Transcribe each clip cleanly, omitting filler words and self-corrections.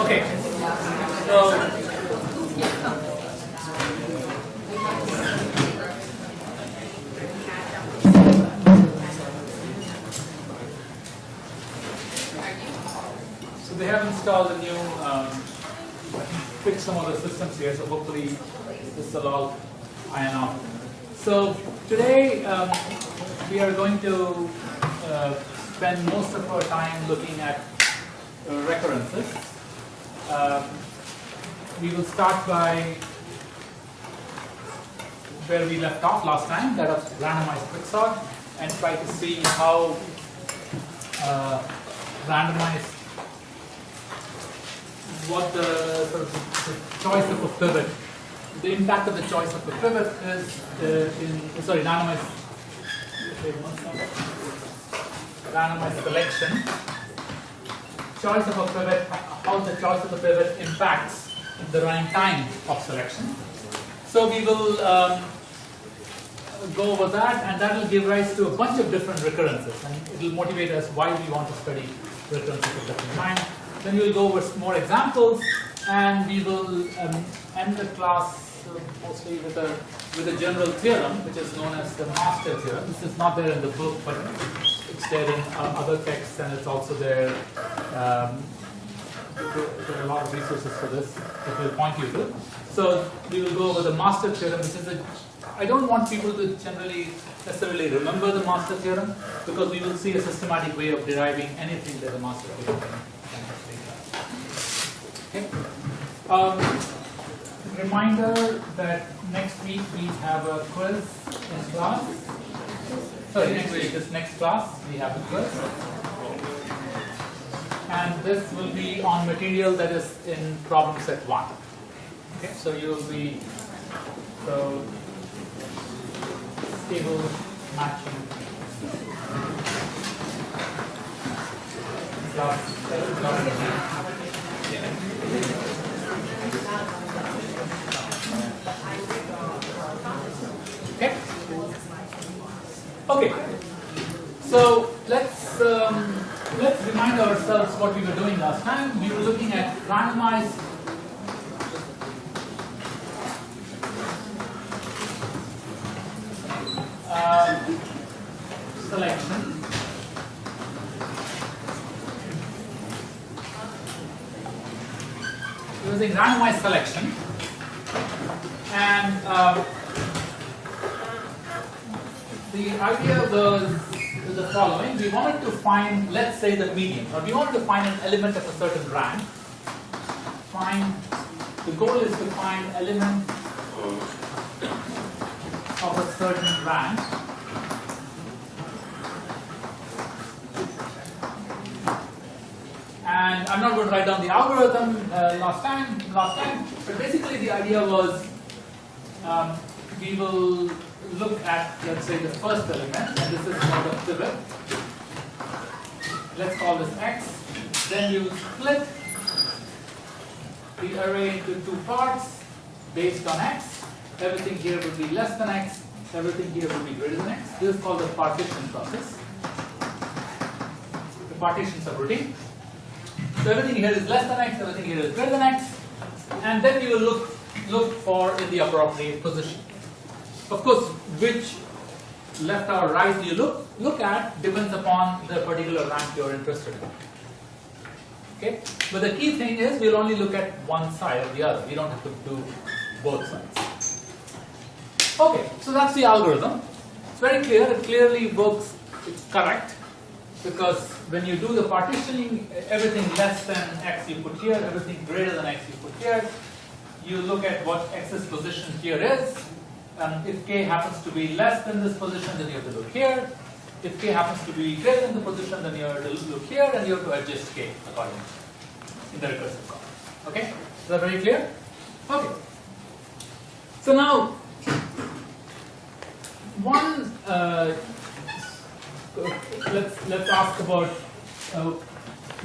Okay. So they have installed a new, fixed some of the systems here, so hopefully this will all iron out. So today we are going to spend most of our time looking at recurrences. We will start by where we left off last time, that of randomized quicksort, and try to see how randomized, what the choice of a pivot, the impact of the choice of a pivot is randomized selection. Choice of a pivot, how the choice of a pivot impacts the running time of selection. So we will go over that, and that will give rise to a bunch of different recurrences, and it will motivate us why we want to study recurrences at different times. Then we will go over more examples, and we will end the class mostly with a general theorem, which is known as the master theorem. This is not there in the book, but it's there in other texts, and it's also there. There are a lot of resources for this that we'll point you to. So we will go over the master theorem, which is I don't want people to generally necessarily remember the master theorem, because we will see a systematic way of deriving anything that the master theorem can okay. Reminder that next week we have a quiz in class. Sorry, next class we have a quiz. And this will be on material that is in problem set 1. Okay, so you will be stable matching class. Okay. Okay. So let's remind ourselves what we were doing last time. We were looking at randomized selection. Using randomized selection, and the idea was the following. We wanted to find, let's say, the median, or we wanted to find an element of a certain rank. The goal is to find element of a certain rank. And I'm not going to write down the algorithm last time, but basically the idea was we will look at, let's say, the first element, and this is called a pivot. Let's call this x. Then you split the array into two parts based on x. Everything here will be less than x. Everything here will be greater than x. This is called the partition process. The partition subroutine. So everything here is less than x, everything here is greater than x, and then you will look for in the appropriate position. Of course, which left or right you look at depends upon the particular rank you are interested in. Okay, but the key thing is we'll only look at one side or the other. We don't have to do both sides. Okay, so that's the algorithm. It's very clear. It clearly works. It's correct. Because when you do the partitioning, everything less than x you put here, everything greater than x you put here. You look at what x's position here is. If k happens to be less than this position, then you have to look here. If k happens to be greater than the position, then you have to look here, and you have to adjust k accordingly in the recursive call. Okay? Is that very clear? Okay. So now, one. Let's ask about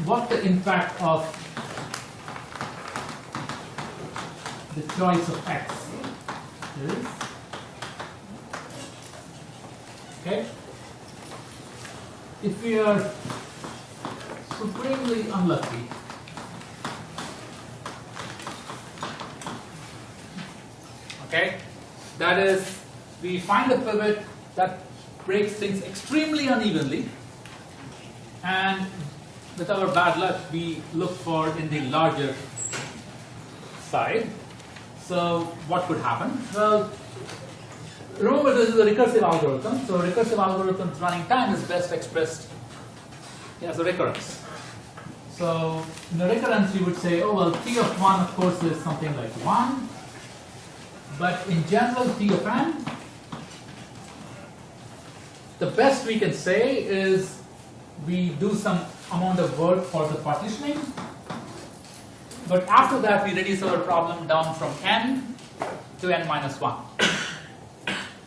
what the impact of the choice of x is. Okay? If we are supremely unlucky Okay, that is, we find a pivot that breaks things extremely unevenly, and with our bad luck, we look for in the larger side. So what could happen? Well, remember this is a recursive algorithm. So recursive algorithm's running time is best expressed as a recurrence. So in the recurrence, you would say, oh well, T of 1 of course is something like 1, but in general T of n, the best we can say is we do some amount of work for the partitioning, but after that we reduce our problem down from n to n minus 1.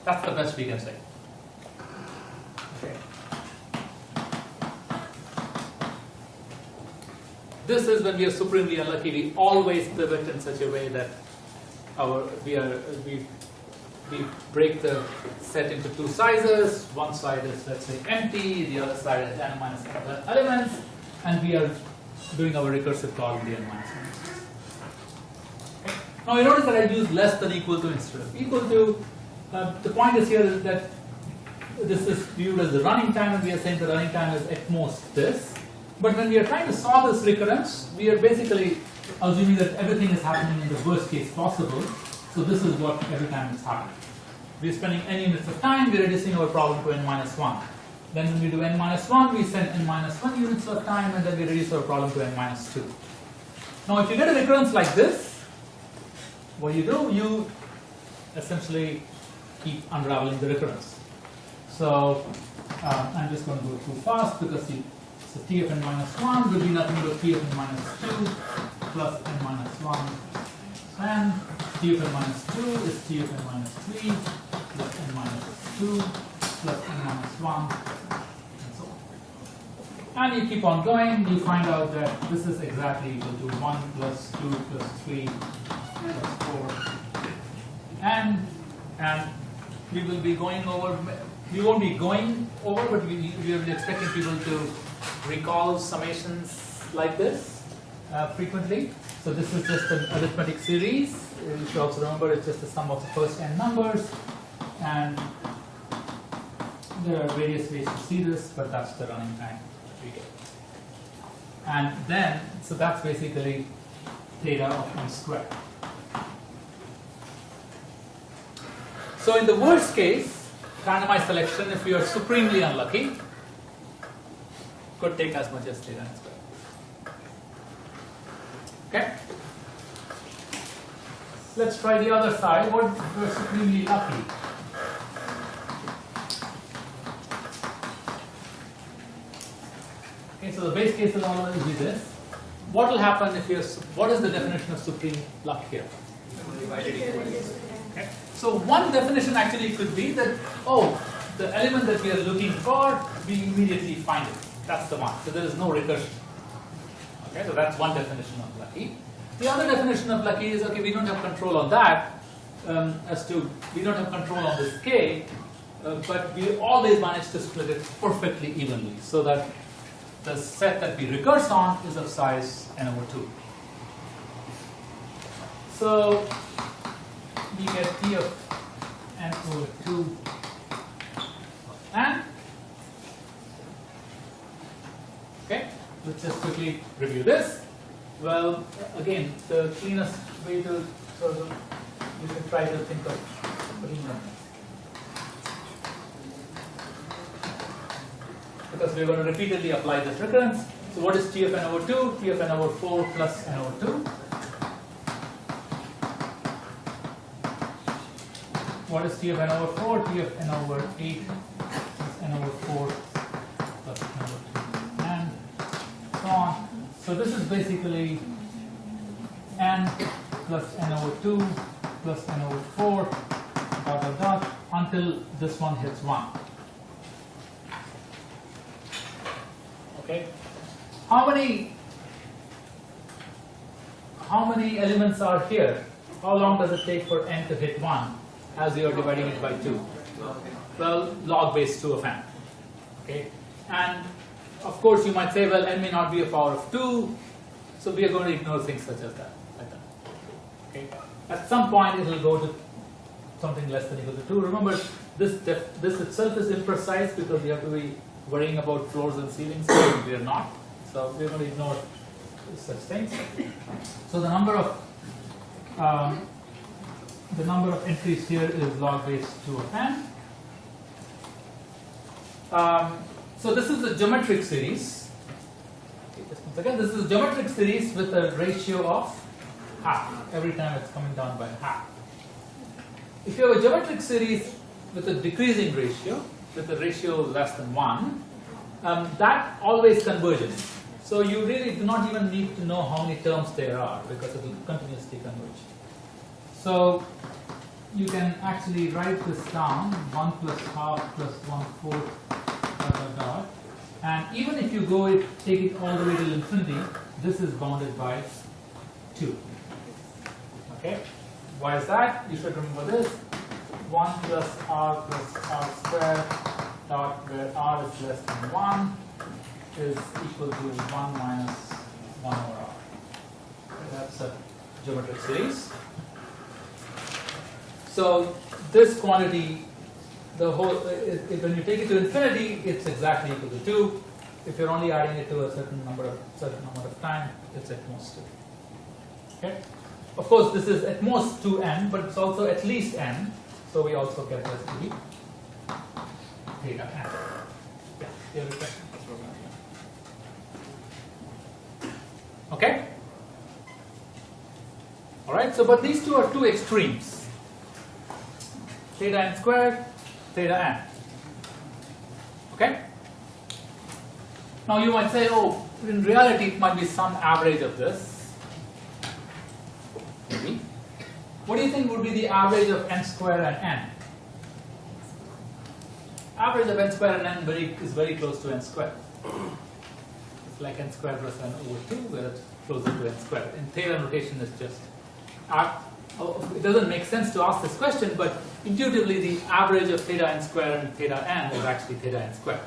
That's the best we can say. Okay. This is when we are supremely unlucky. We always pivot in such a way that we break the set into two sizes. One side is, let's say, empty, the other side is n minus n elements, and we are doing our recursive call in the n minus 1. Okay. Now you notice that I use less than equal to instead of equal to. The point is here is that this is viewed as the running time, and we are saying the running time is at most this. But when we are trying to solve this recurrence, we are basically assuming that everything is happening in the worst case possible. So this is what every time it's happening. We are spending n units of time, we are reducing our problem to n minus 1. Then when we do n minus 1, we spend n minus 1 units of time, and then we reduce our problem to n minus 2. Now if you get a recurrence like this, what you do, you essentially keep unraveling the recurrence. So I'm just going to go too fast because so T of n minus 1 will be nothing but T of n minus 2 plus n minus 1, and T of n minus 2 is T of n minus 3 plus n minus 2 plus n minus 1, and so on. And you keep on going, you find out that this is exactly equal to 1 plus 2 plus 3 plus 4, and we will be going over, we won't be going over, but we will be expecting people to recall summations like this frequently. So this is just an arithmetic series. You should also remember it's just the sum of the first n numbers, and there are various ways to see this, but that's the running time we get. And then, so that's basically theta of n squared. So in the worst case, randomized selection, if you are supremely unlucky, could take as much as theta n squared. Okay? Let's try the other side. What if we're supremely lucky? Okay, so the base case will always be this. What will happen if you're, what is the definition of supreme luck here? Okay. So one definition actually could be that, oh, the element that we are looking for, we immediately find it. That's the one. So there is no recursion. Okay, so that's one definition of lucky. The other definition of lucky is, okay, we don't have control on that, we don't have control on this k, but we always manage to split it perfectly evenly, so that the set that we recurse on is of size n over 2. So we get T of n over 2 and, okay, let's just quickly review this. Well, again, the cleanest way to sort of, you can try to think of because we're going to repeatedly apply this recurrence. So what is T of n over 2? T of n over 4 plus n over 2. What is T of n over 4? T of n over 8 plus n over 4 plus n over 2, and so on. So this is basically n plus n over 2 plus n over 4 dot dot dot until this one hits 1. Okay. How many elements are here? How long does it take for n to hit 1 as you are dividing it by 2? Well, log base 2 of n. Okay. And of course, you might say, well, n may not be a power of 2, so we are going to ignore things such as that, like that. Okay. At some point, it will go to something less than equal to 2. Remember, this itself is imprecise because we have to be worrying about floors and ceilings. We are not. So we're going to ignore such things. So the number of entries here is log base 2 of n. So this is a geometric series. Okay, just once again, this is a geometric series with a ratio of half. Every time it's coming down by half. If you have a geometric series with a decreasing ratio, with a ratio less than 1, that always converges. So you really do not even need to know how many terms there are because it will continuously converge. So you can actually write this down, 1 plus half plus 1/4 dot. And even if you take it all the way to infinity, this is bounded by 2. Okay? Why is that? You should remember this. 1 plus r squared dot where r is less than 1 is equal to 1 minus 1 over r. Okay, that's a geometric series. So this quantity, when you take it to infinity, it's exactly equal to 2. If you're only adding it to a certain amount of time, it's at most 2. Okay. Of course, this is at most 2n, but it's also at least n. So we also get this to be theta n. Yeah. You have a question? Okay. All right. So, but these two are two extremes. Theta n squared, theta n. Okay? Now you might say, oh, in reality it might be some average of this. Maybe. What do you think would be the average of n squared and n? Average of n squared and n is very close to n squared. It's like n squared plus n over 2, where it's closer to n squared. In theta notation, it's just it doesn't make sense to ask this question, but intuitively the average of theta n squared and theta n is actually theta n squared.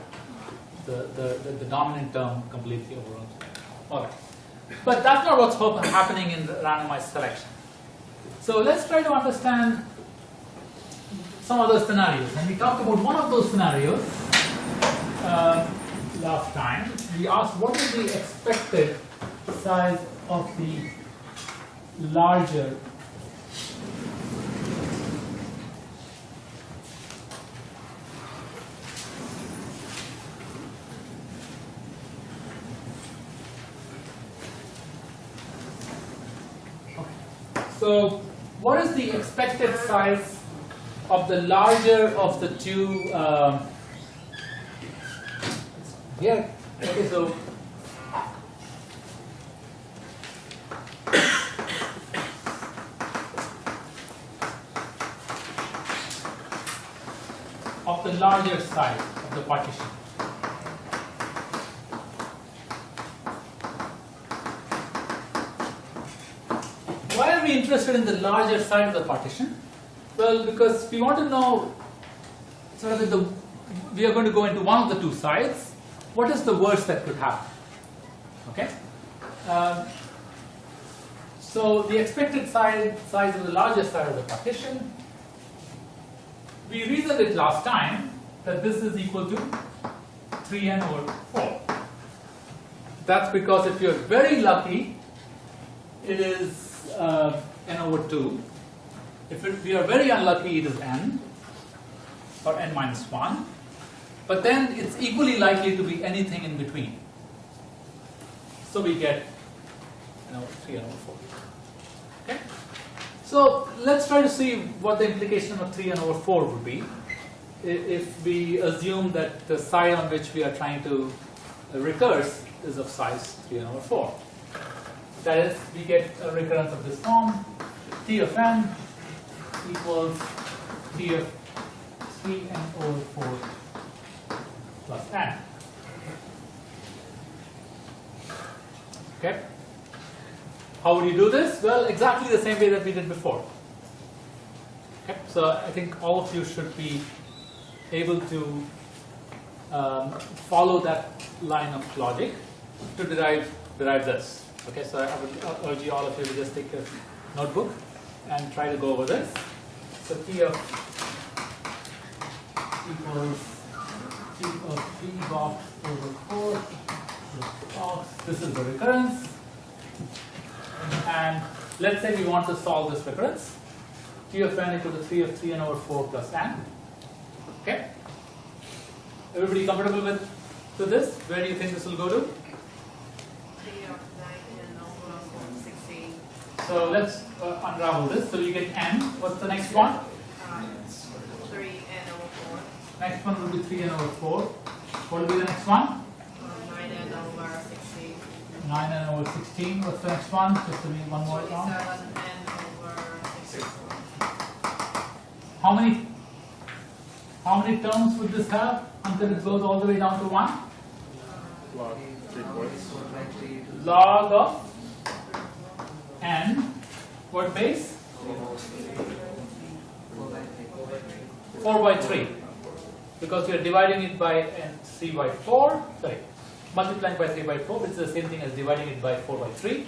The dominant term completely overruns. All right. But that's not what's happening in randomized selection. So let's try to understand some other scenarios. And we talked about one of those scenarios last time. We asked what is the expected size of the larger So, what is the expected size of the larger of the two? Here, okay, so of the larger size of the partition. Why are we interested in the larger side of the partition? Well, because we want to know sort of we are going to go into one of the two sides. What is the worst that could happen? Okay. So the expected size of the larger side of the partition. We reasoned it last time that this is equal to 3n over 4. That's because if you're very lucky, it is n over 2. If we are very unlucky, it is n, or n minus 1. But then it's equally likely to be anything in between. So we get 3n over 4. Okay? So let's try to see what the implication of 3n over 4 would be if we assume that the side on which we are trying to recurse is of size 3n over 4. That is, we get a recurrence of this form, T of n equals T of 3n over 4 plus n. Okay? How would you do this? Well, exactly the same way that we did before. Okay? So I think all of you should be able to follow that line of logic to derive this. Okay, so I would urge you all of you to just take a notebook and try to go over this. So T of equals T of P box over 4 box. This is the recurrence. And let's say we want to solve this recurrence. T of n equal to 3 of 3n over 4 plus n. Okay? Everybody comfortable with this? Where do you think this will go to? 3 of 9n over 16. So let's unravel this. So you get n. What's the next one? 3n over 4. Next one will be 3n over 4. What will be the next one? 9n over 16. 9n over 16. What's the next one? Just to be one more round. 27n over 64. How many terms would this have until it goes all the way down to 1? Log 3/4. Log of n. What base? 4 by 3. Because we are dividing it by 3 by 4. Sorry. Multiplying by 3 by 4, which is the same thing as dividing it by 4 by 3.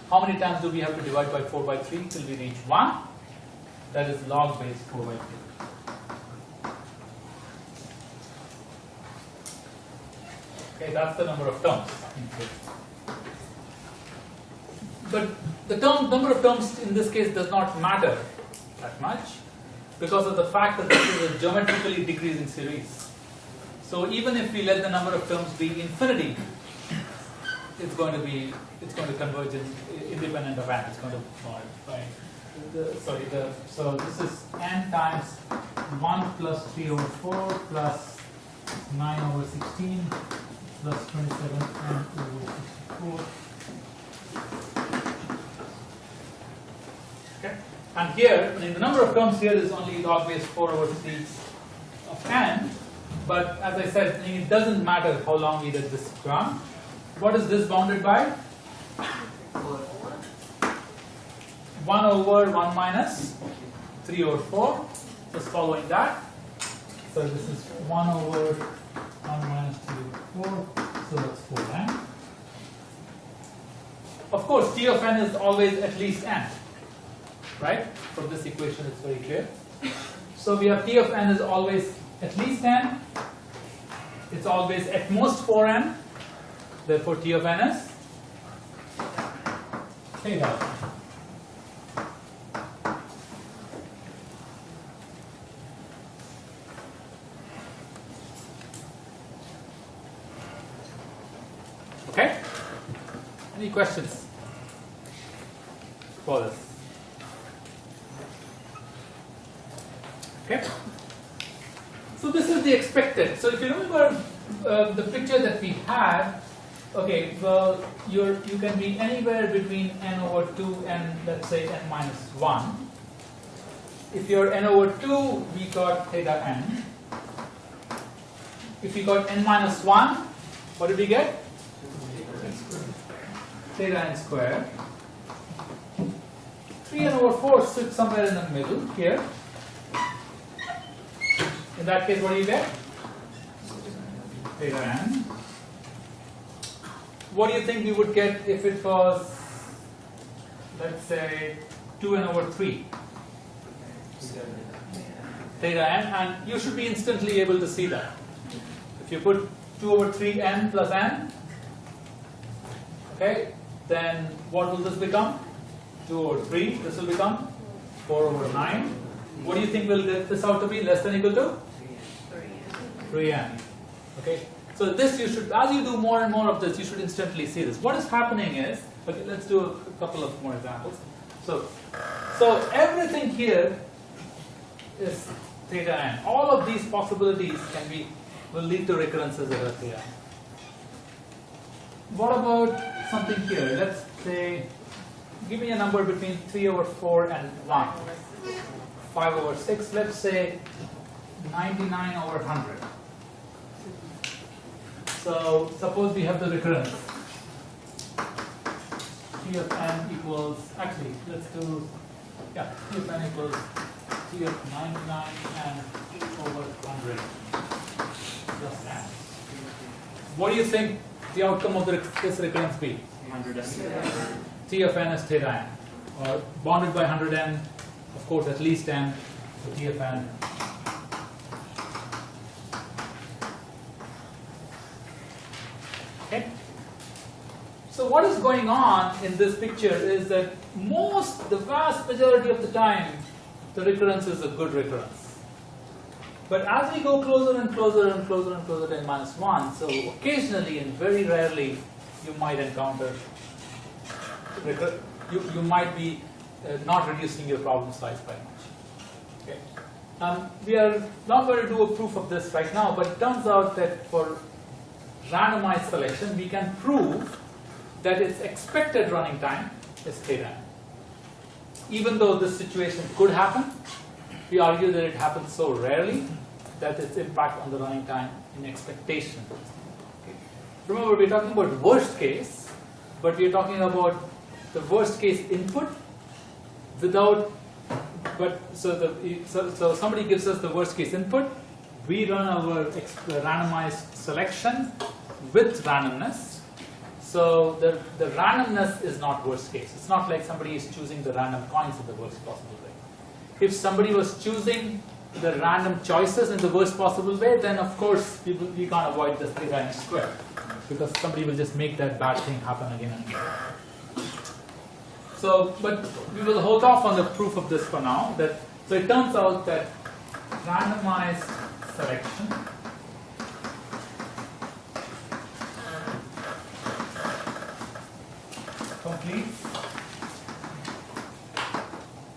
How many times do we have to divide by 4 by 3 till we reach 1? That is log base 4 by 3. Okay, that's the number of terms. But the number of terms in this case does not matter that much because of the fact that this is a geometrically decreasing series. So even if we let the number of terms be infinity, it's going to converge independent of n. It's going to multiply. So this is n times 1 plus 3 over 4 plus 9 over 16 plus 27 n over 64. Okay. And here, the number of terms here is only log base 4 over 3 of n. But as I said, it doesn't matter how long we let this run. What is this bounded by? 1 over 1 minus 3 over 4. Just following that. So this is 1 over 1 minus 3 over 4. So that's 4n. Of course, T of n is always at least n. Right? From this equation, it's very clear. So we have T of n is always at least n. It's always at most 4n. Therefore, T of n is theta. Okay? Any questions for this? Okay? So this is the expected. So if you remember the picture that we had, okay, well, you can be anywhere between n over 2 and let's say n minus 1. If you're n over 2, we got theta n. If we got n minus 1, what did we get? Theta n squared. 3n over 4 sits somewhere in the middle here. In that case, what do you get? Theta n. What do you think we would get if it was, let's say, 2n over 3? Theta n, and you should be instantly able to see that. If you put 2 over 3n plus n, okay, then what will this become? 2 over 3, this will become 4 over 9. What do you think will get this out to be? Less than or equal to? 3n. Okay, so this you should, as you do more and more of this, you should instantly see this. What is happening is, okay, let's do a couple of more examples. So everything here is theta n. All of these possibilities will lead to recurrences at theta n. What about something here? Let's say, give me a number between 3 over 4 and 1. 5 over 6, let's say 99 over 100. So suppose we have the recurrence. T of n equals, actually, let's do, yeah, T of n equals T of 99 and over 100 plus n. What do you think the outcome of this recurrence be? 100n. T of n is theta n, or bounded by 100n, of course at least n, So TFN. Okay. So what is going on in this picture is that the vast majority of the time, the recurrence is a good recurrence. But as we go closer and closer and closer and closer to n-1, so occasionally and very rarely, you might encounter, you might be not reducing your problem size by much. Okay. We are not going to do a proof of this right now, but it turns out that for randomized selection, we can prove that its expected running time is theta n. Even though this situation could happen, we argue that it happens so rarely that its impact on the running time in expectation. Okay. Remember, we're talking about worst case, but we're talking about the worst case input without, so somebody gives us the worst case input, we run our randomized selection with randomness. So the randomness is not worst case. It's not like somebody is choosing the random coins in the worst possible way. If somebody was choosing the random choices in the worst possible way, then of course we can't avoid this theta n squared, because somebody will just make that bad thing happen again and again. So, but we will hold off on the proof of this for now. So it turns out that randomized selection completes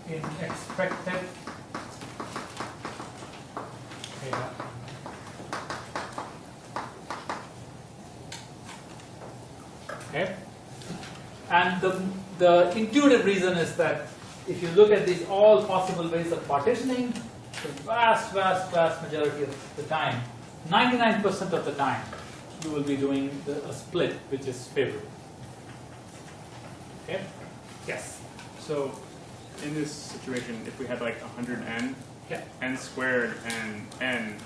in expected theta. Okay, and the intuitive reason is that if you look at these all possible ways of partitioning, the vast majority of the time, 99% of the time, you will be doing a split which is favorable. Okay? Yes? So, in this situation, if we had like 100n, Yeah. n squared and n,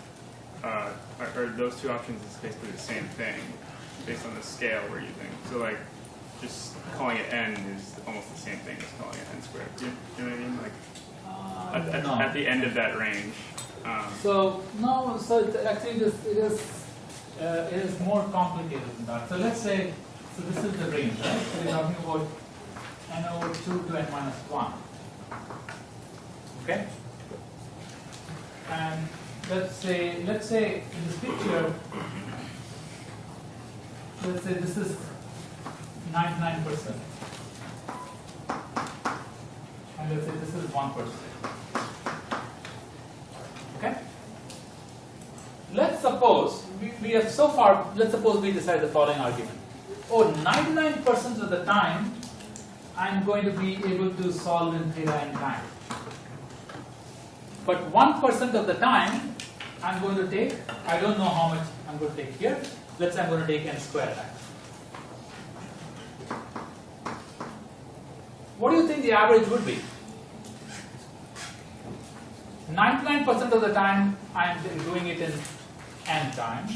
are those two options is basically the same thing based on the scale we're using. So like, just calling it n is almost the same thing as calling it n squared. Do you know what I mean? Like No. at the end of that range. So actually it is more complicated than that. So let's say, so this is the range, right? So we're talking about n over 2 to n minus 1. Okay? And let's say in this picture, let's say this is 99%. And let's say this is 1%. Okay? Let's suppose we have so far, let's suppose we decide the following argument. Oh, 99% of the time I'm going to be able to solve in theta n time. But 1% of the time I'm going to take, I don't know how much I'm going to take here. Let's say I'm going to take n squared time. What do you think the average would be? 99% of the time I am doing it in n time.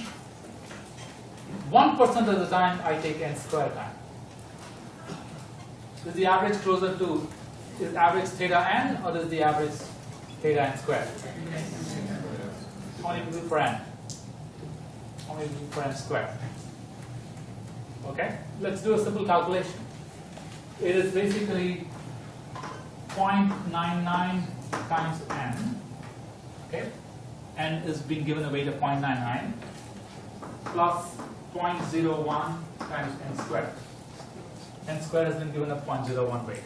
1% of the time I take n squared time. Is the average closer to, is average theta n or is the average theta n squared? How many people per n? How many people per n squared? Okay, let's do a simple calculation. It is basically 0.99 times n. Okay, n is being given a weight of 0.99 plus 0.01 times n squared. N squared has been given a 0.01 weight.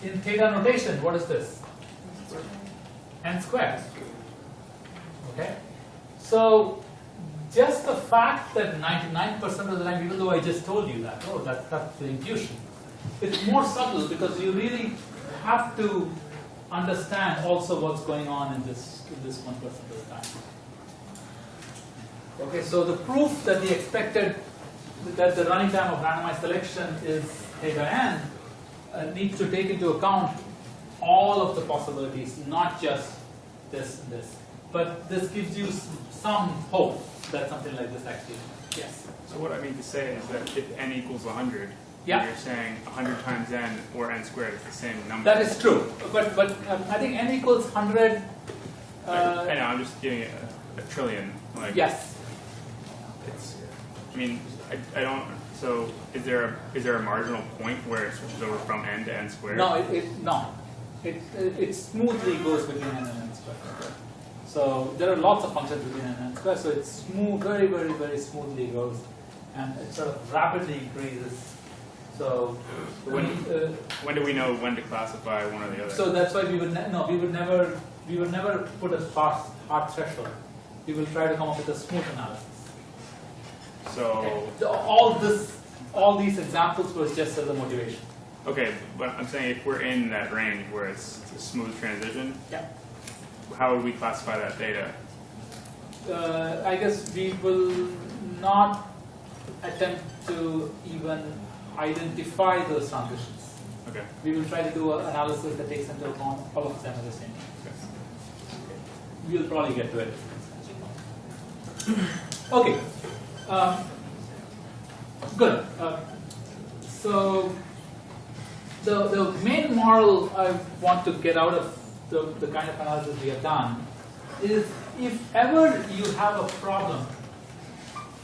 In theta notation, what is this? N squared. Okay, so just the fact that 99% of the time, even though I just told you that, oh, that's the intuition. It's more subtle because you really have to understand also what's going on in this 1% of the time. Okay, so the proof that that the running time of randomized selection is theta n needs to take into account all of the possibilities, not just this and this. But this gives you some hope that something like this actually, yes. So what I mean to say is that if n equals 100, Yeah. you're saying 100 times times n or n squared is the same number. That is true, but I think n equals 100. I know, I'm just giving it a trillion. Like, Yes. It's, I mean, I don't. So is there a marginal point where it switches over from n to n squared? No, it smoothly goes between n and n squared. So there are lots of functions between n and n squared. So it's smooth, very, very, very smoothly goes, and it sort of rapidly increases. So when do we know when to classify one or the other? So that's why we would never put a hard threshold. We will try to come up with a smooth analysis. So Okay. So all these examples was just as a motivation. okay, but I'm saying if we're in that range where it's a smooth transition, Yeah. how would we classify that data? I guess we will not attempt to even identify those transitions. Okay. We will try to do an analysis that takes into account all of them at the same time. We'll probably get to it. Okay. Good. So the main moral I want to get out of the kind of analysis we have done is, if ever you have a problem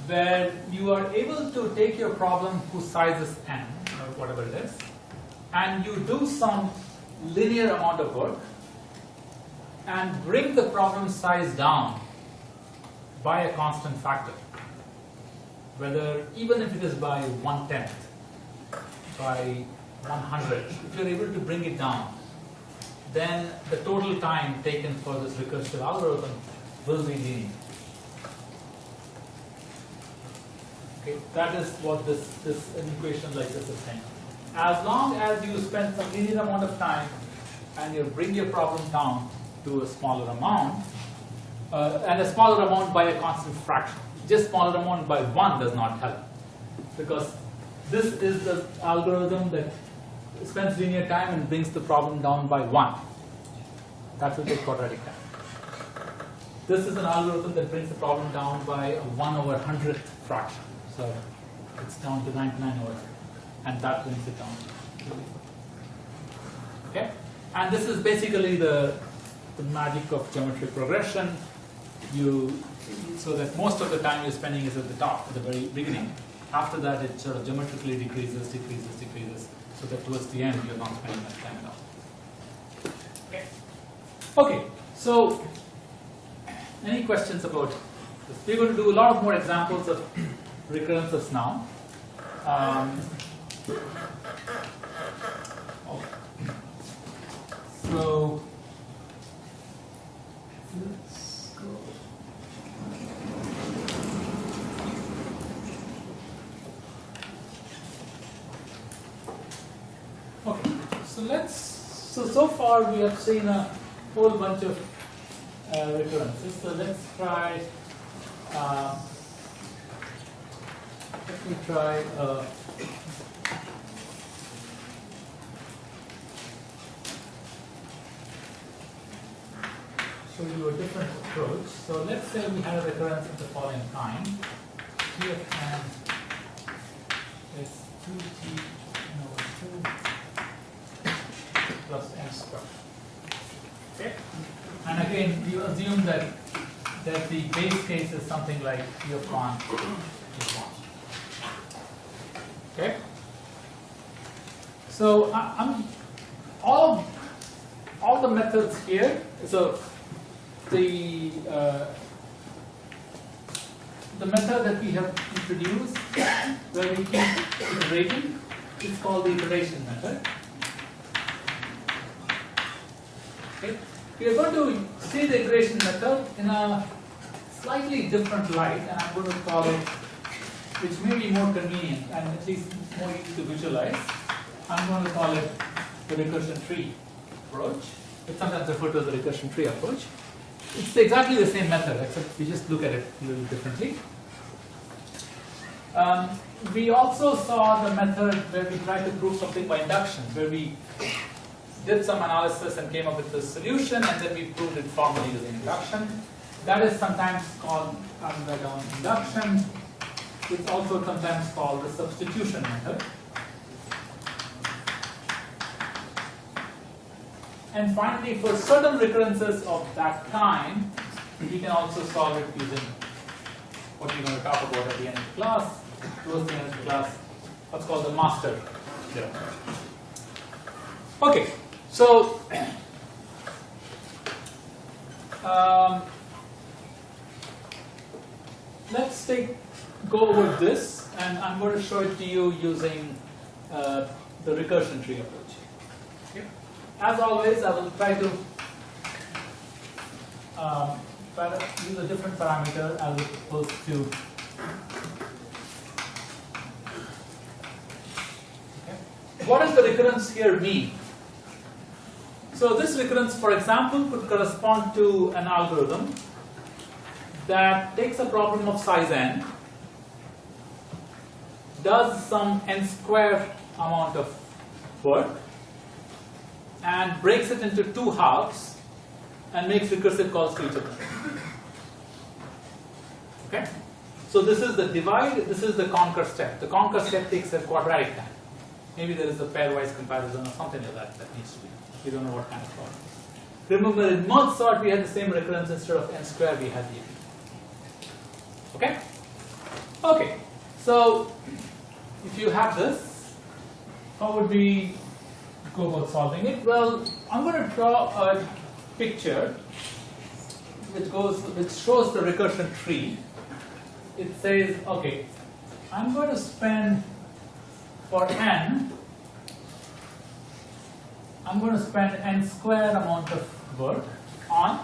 where you are able to take your problem whose size is n, or whatever it is, and you do some linear amount of work and bring the problem size down by a constant factor, whether even if it is by 1/10, by 100, if you're able to bring it down, then the total time taken for this recursive algorithm will be linear. Okay, that is what this an equation like this is saying. As long as you spend some linear amount of time and you bring your problem down to a smaller amount, and a smaller amount by a constant fraction. Just smaller amount by 1 does not help, because this is the algorithm that spends linear time and brings the problem down by 1. That will take quadratic time. This is an algorithm that brings the problem down by a 1/100th fraction. So it's down to 99/100, and that brings it down. Okay? And this is basically the magic of geometric progression. So that most of the time you're spending is at the top, at the very beginning. After that, it sort of geometrically decreases, so that towards the end you're not spending much time at all. Okay. Okay. So, any questions about this? We're going to do a lot of more examples of recurrences now. So, let's go. Okay, so far we have seen a whole bunch of recurrences. So let's try. Let me try. Show you a different approach. So let's say we had a recurrence of the following kind. T of n is 2t over 2 plus n squared. Okay? And again, you assume that the base case is something like t of 1 is 1. Okay? So I'm all the methods here. So the method that we have introduced, where we keep iterating, is called the iteration method. Okay. We are going to see the iteration method in a slightly different light, and I'm going to call it, which may be more convenient and at least more easy to visualize. I'm going to call it the recursion tree approach. It's sometimes referred to as the recursion tree approach. It's exactly the same method, except we just look at it a little differently. We also saw the method where we tried to prove something by induction, where we did some analysis and came up with the solution, and then we proved it formally using induction. That is sometimes called induction. It's also sometimes called the substitution method. And finally, for certain recurrences of that kind, we can also solve it using what we're going to talk about at the end of the class, towards the end of the class, what's called the master theorem. Okay, so let's go over this, and I'm going to show it to you using the recursion tree approach. Okay. As always, I will try to use a different parameter as opposed to. Okay. What does the recurrence here mean? So this recurrence, for example, could correspond to an algorithm that takes a problem of size n, does some n square amount of work, and breaks it into two halves and makes recursive calls to each of them. Okay? So this is the divide, this is the conquer step. The conquer step takes a quadratic time. Maybe there is a pairwise comparison or something like that that needs to be done. We don't know what kind of problem. Remember, in merge sort we had the same recurrence. Instead of n square we had the n. Okay? Okay. So if you have this, how would we go about solving it? Well, I'm going to draw a picture which shows the recursion tree. It says, okay, I'm going to spend for n, I'm going to spend n square amount of work on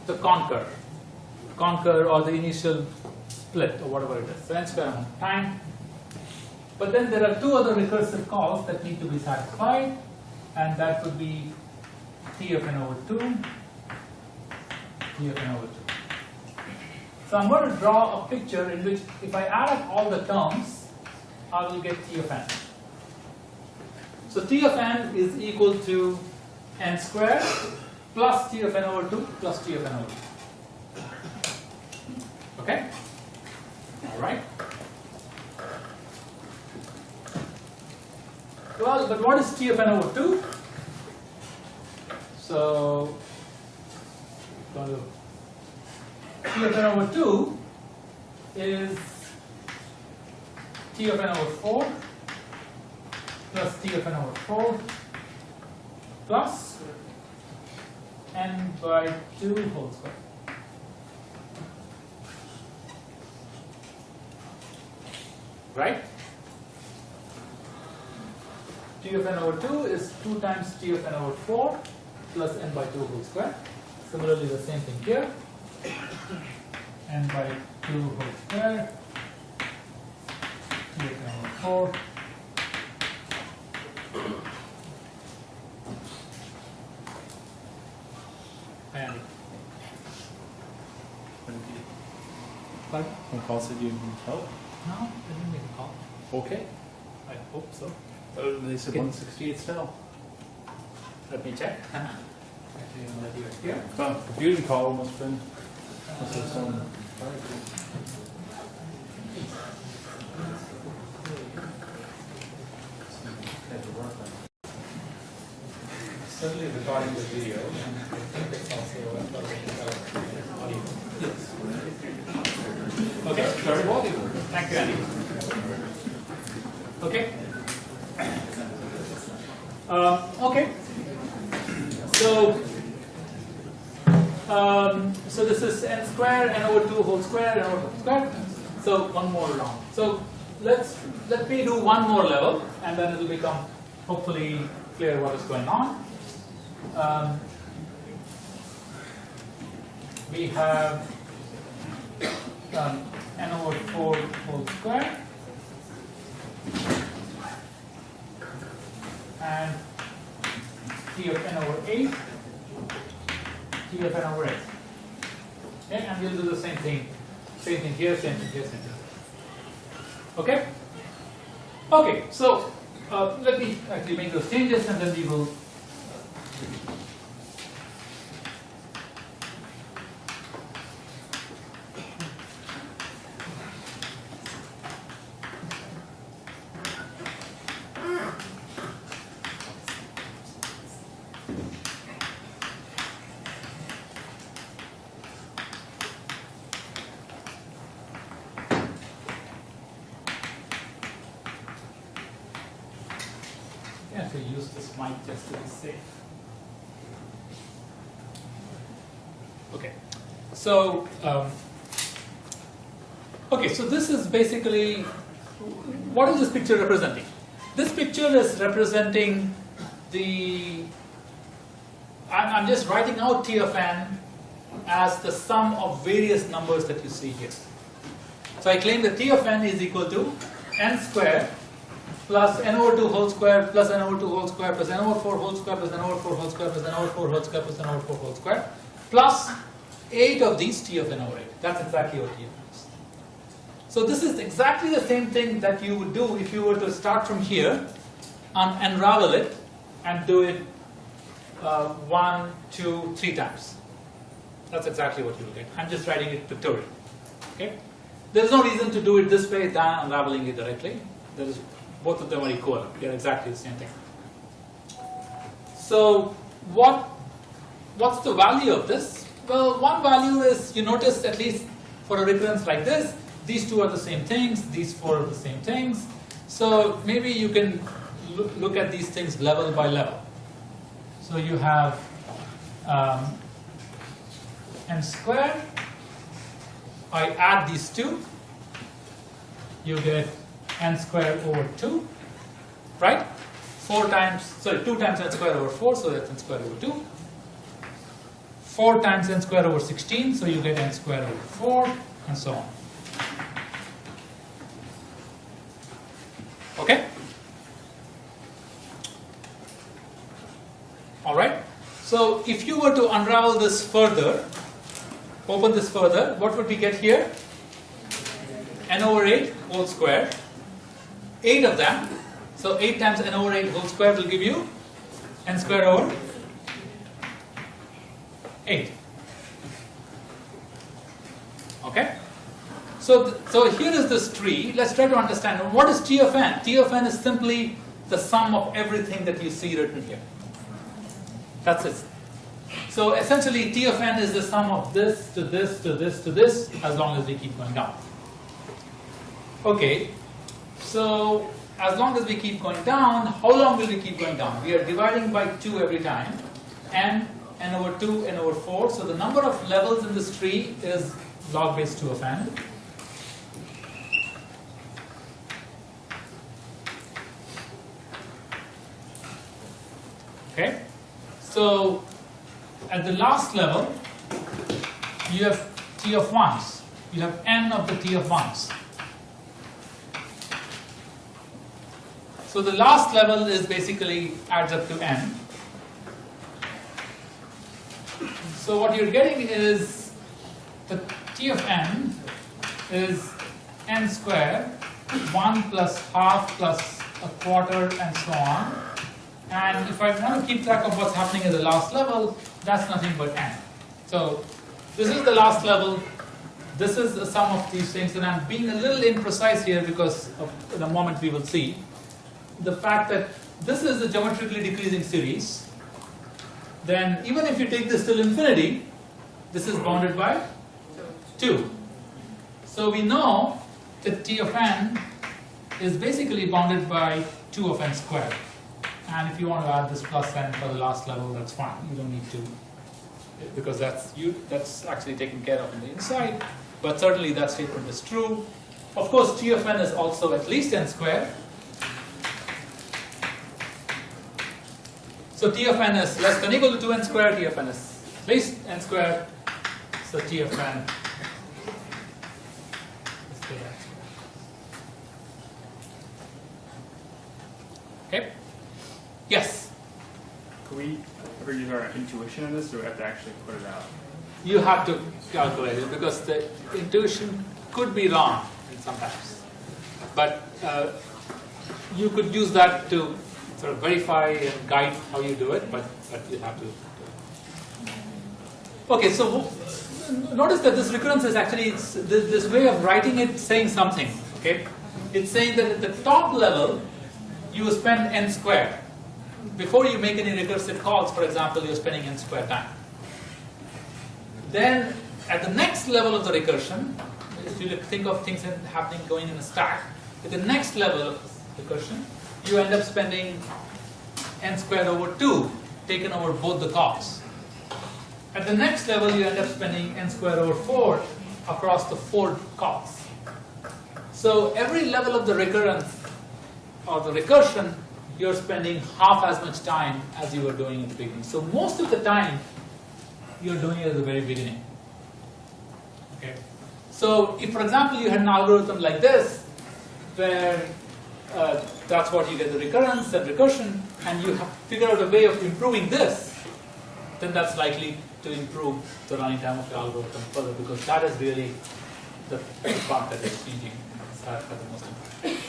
the conquer or the initial split or whatever it is. So n square amount of time. But then there are two other recursive calls that need to be satisfied, and that would be T of n over 2, T of n over 2. So I'm going to draw a picture in which if I add up all the terms, I will get T of n. So T of n is equal to n squared plus T of n over 2 plus T of n over 2. Okay? All right. Well, but what is T of n over 2? So, T of n over 2 is T of n over 4 plus T of n over 4 plus n by 2 whole square. Right? T of n over 2 is 2 times T of n over 4 plus n by 2 whole square. Similarly, the same thing here. N by 2 whole square, T of n over 4. And When Paul said you need help? no, I didn't make a call. Okay. I hope so. They said Okay. 168 still. Let me check. Actually, I'm let you here. Oh, confusion call must have been. Must have some. Certainly recording the video, and I think it's also audio. Yes. Okay, sorry. Thank you, Andy. Okay. Okay. So this is n squared, n over 2 whole square, n over 2 squared. So one more round. So let me do one more level, and then it will become hopefully clear what is going on. We have n over 4 whole square and T of n over 8, T of n over 8. Okay, and we'll do the same thing here, same thing here, same thing. Okay? Okay, so let me actually make those changes and then we will. I have to use this mic just to be safe. Okay, so so this is basically, what is this picture representing? This picture is representing the, I'm just writing out T of n as the sum of various numbers that you see here. So I claim that T of n is equal to n squared plus n over 2 whole square plus n over 2 whole square plus n over 4 whole square plus n over 4 whole square plus n over 4 whole square plus n over 4 whole square plus 8 of these T of n over 8. That's exactly what T of n is. So this is exactly the same thing that you would do if you were to start from here and unravel it and do it 1, 2, 3 times. That's exactly what you will get. I'm just writing it pictorially. Okay? There's no reason to do it this way than unraveling it directly. Both of them are equal. They're exactly the same thing. So what's the value of this? Well, one value is, you notice at least for a recurrence like this, these two are the same things, these four are the same things. So maybe you can look at these things level by level. So you have n squared. I add these two, you get n squared over 2, right? 2 times n squared over 4, so that's n squared over 2. 4 times n squared over 16, so you get n squared over 4, and so on. Okay? All right? So if you were to unravel this further, open this further, what would we get here? N over 8 whole square. 8 of them. So 8 times n over 8 whole square will give you n squared over 8. Okay? So here is this tree. Let's try to understand what is T of n. T of n is simply the sum of everything that you see written here. That's it. So essentially T of n is the sum of this to this to this to this as long as we keep going down. Okay, so as long as we keep going down, how long will we keep going down? We are dividing by 2 every time. N over 2, n over 4. So the number of levels in this tree is log base 2 of n. Okay, so at the last level, you have T of 1s. You have n of the T of 1s. So the last level is basically adds up to n. So what you're getting is the T of n is n squared, 1 plus half plus a quarter and so on. And if I want to keep track of what's happening at the last level, that's nothing but n. So this is the last level. This is the sum of these things, and I'm being a little imprecise here because in a moment we will see the fact that this is a geometrically decreasing series. Then even if you take this till infinity, this is bounded by 2. So we know that T of n is basically bounded by 2 of n squared. And if you want to add this plus n for the last level, that's fine. You don't need to, because that's actually taken care of on the inside. But certainly that statement is true. Of course, T of n is also at least n squared. So T of n is less than or equal to 2n squared. T of n is at least n squared. So T of n is 2n squared. Okay? Yes? Can we ever use our intuition in this, or do we have to actually put it out? You have to calculate it because the intuition could be wrong sometimes. But you could use that to sort of verify and guide how you do it, but you have to do it. Okay, so notice that this recurrence is actually this way of writing it saying something. Okay, it's saying that at the top level you spend n squared. Before you make any recursive calls, for example, you're spending n squared time. Then at the next level of the recursion, if you think of things happening going in a stack, at the next level of recursion, you end up spending n squared over 2 taken over both the cogs. At the next level, you end up spending n squared over 4 across the 4 cogs. So every level of the recurrence or the recursion, you're spending half as much time as you were doing in the beginning. So most of the time, you're doing it at the very beginning. Okay. So if, for example, you had an algorithm like this, where that's what you get, the recurrence and recursion, and you have figured out a way of improving this, then that's likely to improve the running time of the algorithm further, because that is really the part that is changing at the most important.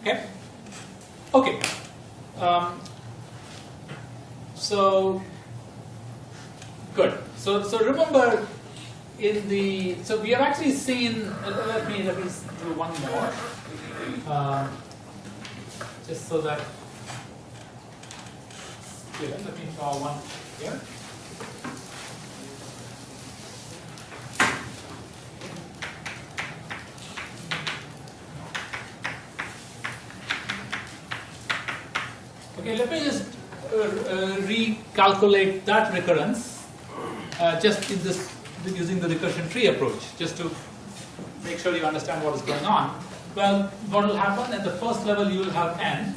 Okay? Okay. So, good. So remember, so we have actually seen, let me do one more, just so that, let me draw one here. Okay, let me just recalculate that recurrence just in this, using the recursion tree approach, just to make sure you understand what is going on. Well, what will happen at the first level, you will have n.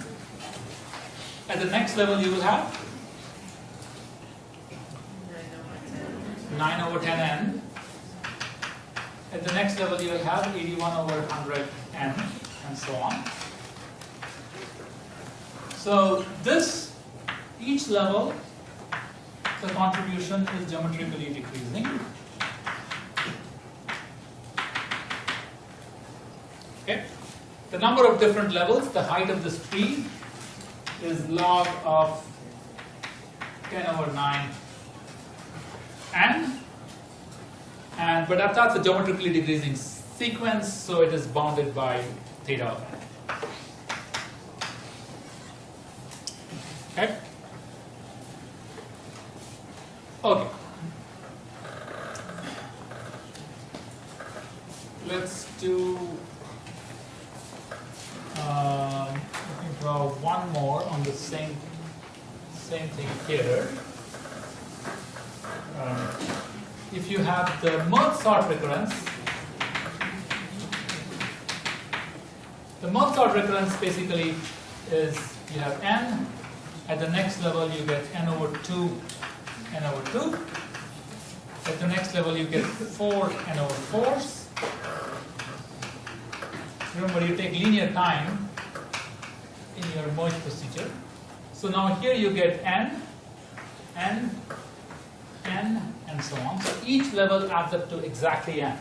At the next level, you will have 9 over 10n. At the next level, you will have 81 over 100n, and so on. So this, each level, the contribution is geometrically decreasing. Okay. The number of different levels, the height of this tree is log of 10 over 9 n, but that's a geometrically decreasing sequence, so it is bounded by theta of n. Okay. Okay. Let's do. Let me draw one more on the same thing here. If you have the merge sort recurrence, the merge sort recurrence basically is you have n. At the next level, you get n over 2, n over 2. At the next level, you get 4 n over 4s. Remember, you take linear time in your merge procedure. So now here you get n, n, n, and so on. So each level adds up to exactly n.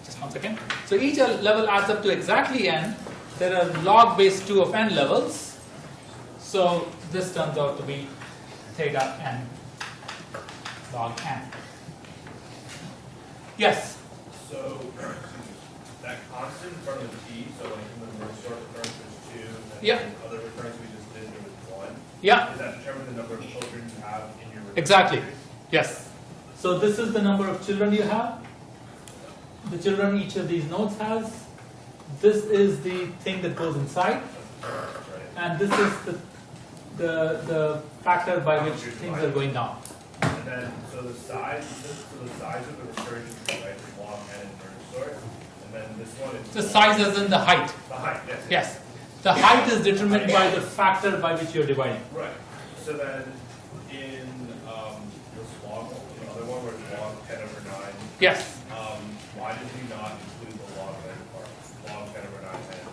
Just one second. So each level adds up to exactly n. There are log base 2 of n levels. So this turns out to be theta n log n. Yes? So that constant in front of the t, so like in the merge sort recurrence there's 2, and Yeah. the other recurrence we just did there was 1. Yeah. Does that determine the number of children you have in your recurrence? Exactly. Yes. So this is the number of children you have. The children each of these nodes has. This is the thing that goes inside. Right. And this is the factor by which things are going down. And then, so the size of the recursion tree, right, is log n in merge sort. And then this one is The size is in the height. the height, yes. Yes. The height is determined by the factor by which you're dividing. Right. So then in this log, the other one where it's log 10 over 9, Yes. why did we not include the log n part? Log 10 over 9 n?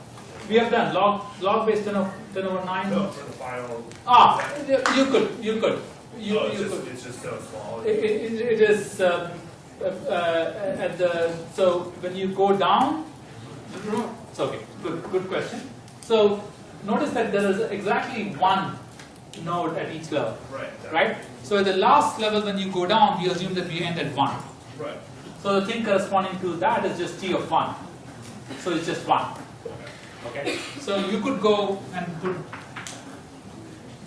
We have done log base 10 over 9. No, for the final. You could. You could. It's just so small. It is at the, so when you go down, it's okay, good question. So notice that there is exactly one node at each level, right? So at the last level when you go down, we assume that we end at 1. Right. So the thing corresponding to that is just t of 1. So it's just 1. Okay. So you could go and put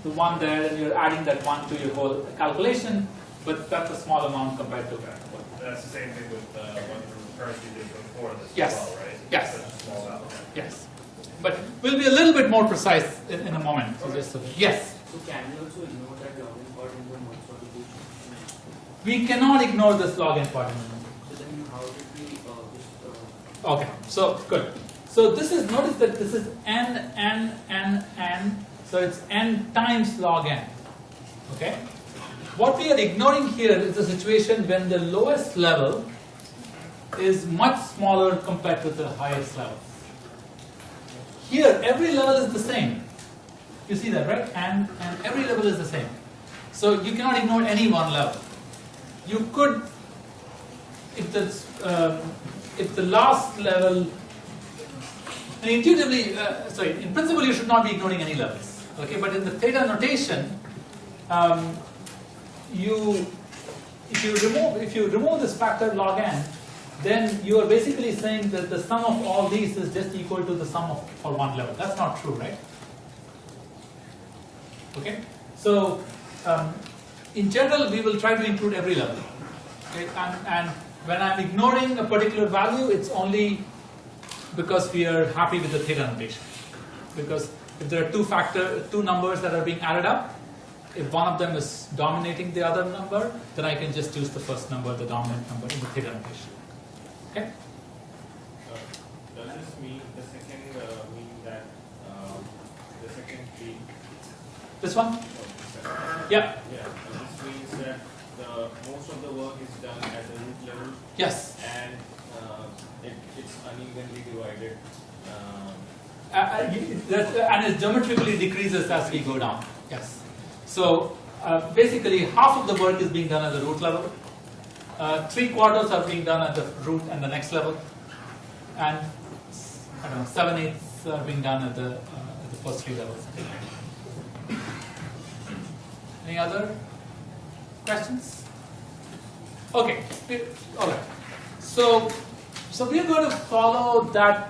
the 1 there, and you're adding that 1 to your whole calculation, but that's a small amount compared to that. That's the same thing with what the recurrence we did before this Yes. as well, right? Yes. Such a small amount. Yes. But we'll be a little bit more precise in a moment. So just yes. So can we also ignore that login part in the merge solution? We cannot ignore this login part. So then how did we just Okay, so good. So this is, notice that this is n, so it's n times log n. Okay? What we are ignoring here is the situation when the lowest level is much smaller compared to the highest level. Here, every level is the same. You see that, right? And every level is the same. So you cannot ignore any one level. You could, if the last level, and intuitively, in principle, you should not be ignoring any levels. Okay, but in the theta notation, if you remove this factor log n, then you are basically saying that the sum of all these is just equal to the sum of for one level. That's not true, right? Okay, so in general, we will try to include every level. Okay? And when I'm ignoring a particular value, it's only because we are happy with the theta notation. Because if there are two numbers that are being added up, if one of them is dominating the other number, then I can just choose the first number, the dominant number in the theta notation. Okay? Does this mean the second that the second tree? This one? Yeah. Yeah. This means that most of the work is done at the root level. Yes. And it's unevenly divided. And it geometrically decreases as we go down. Yes. So basically, half of the work is being done at the root level. 3/4 are being done at the root and the next level, and I don't know, 7/8 are being done at the first three levels. Any other questions? Okay. All right. So we are going to follow that.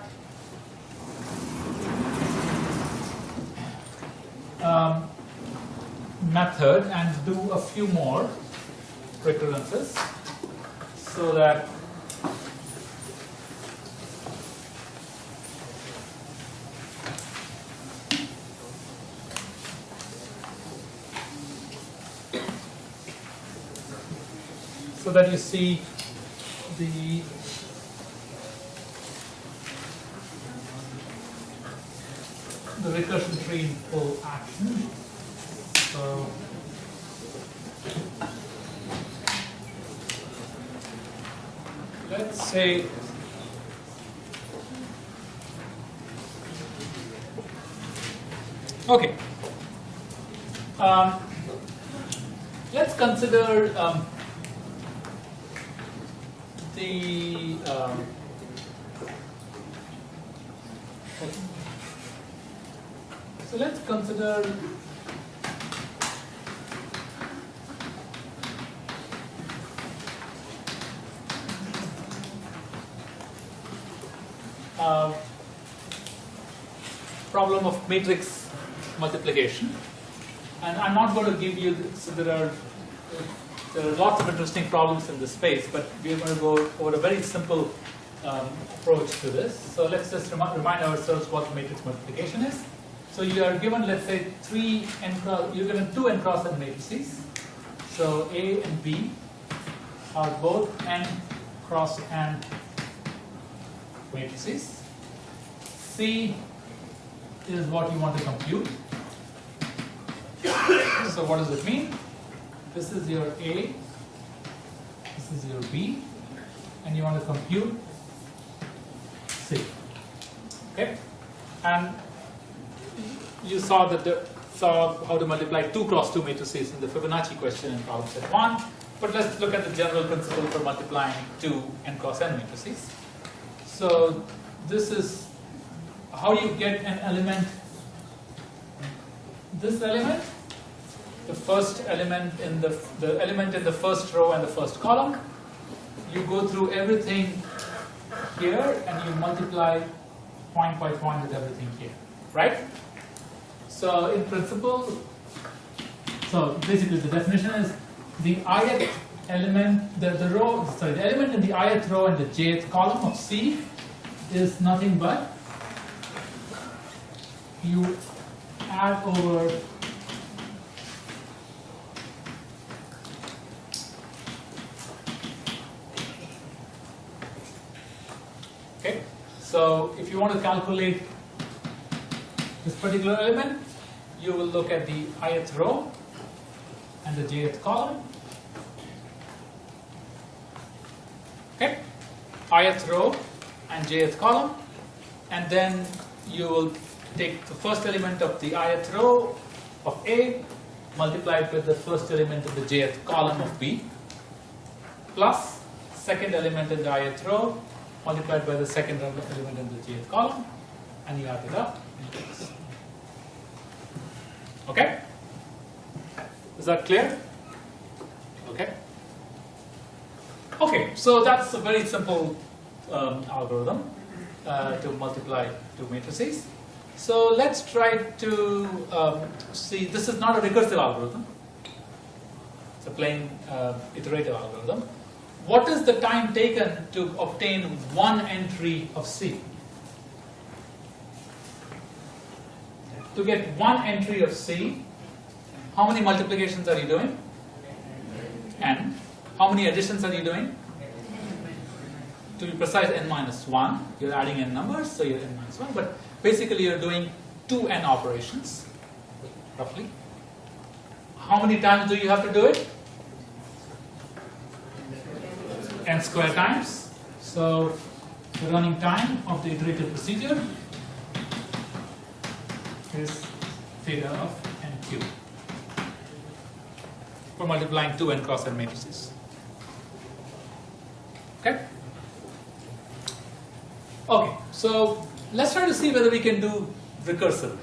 Method and do a few more recurrences so that you see the recursion tree in full action. So let's say okay. Let's consider so let's consider problem of matrix multiplication, and I'm not going to give you. So there are lots of interesting problems in this space, but we're going to go over a very simple approach to this. So let's just remind ourselves what matrix multiplication is. So you are given, let's say, you're given two n cross n matrices. So A and B are both n cross n matrices. C is what you want to compute. So what does it mean? This is your A, this is your B, and you want to compute C. Okay? And you saw how to multiply 2 cross 2 matrices in the Fibonacci question in problem set 1. But let's look at the general principle for multiplying 2 n cross n matrices. So this is how you get an element. This element, the first element in the element in the first row and the first column, you go through everything here and you multiply point by point with everything here, right? So in principle, so basically the definition is the ith element, the element in the ith row and the jth column of C is nothing but you add over okay. So if you want to calculate this particular element, you will look at the ith row and the jth column. Okay, ith row and jth column, and then you will take the first element of the ith row of A, multiply it with the first element of the jth column of B, plus second element in the ith row, multiplied by the second element in the jth column, and you add it up. Okay? Is that clear? Okay. Okay, so that's a very simple algorithm to multiply two matrices. So let's try to see, this is not a recursive algorithm. It's a plain iterative algorithm. What is the time taken to obtain one entry of C? To get one entry of C, how many multiplications are you doing? N. How many additions are you doing? To be precise, n minus 1. You're adding n numbers, so you're n minus 1. But basically, you're doing 2n operations, roughly. How many times do you have to do it? N square times. So the running time of the iterative procedure is theta of n cubed for multiplying 2n cross n matrices. Okay? Okay, so let's try to see whether we can do recursively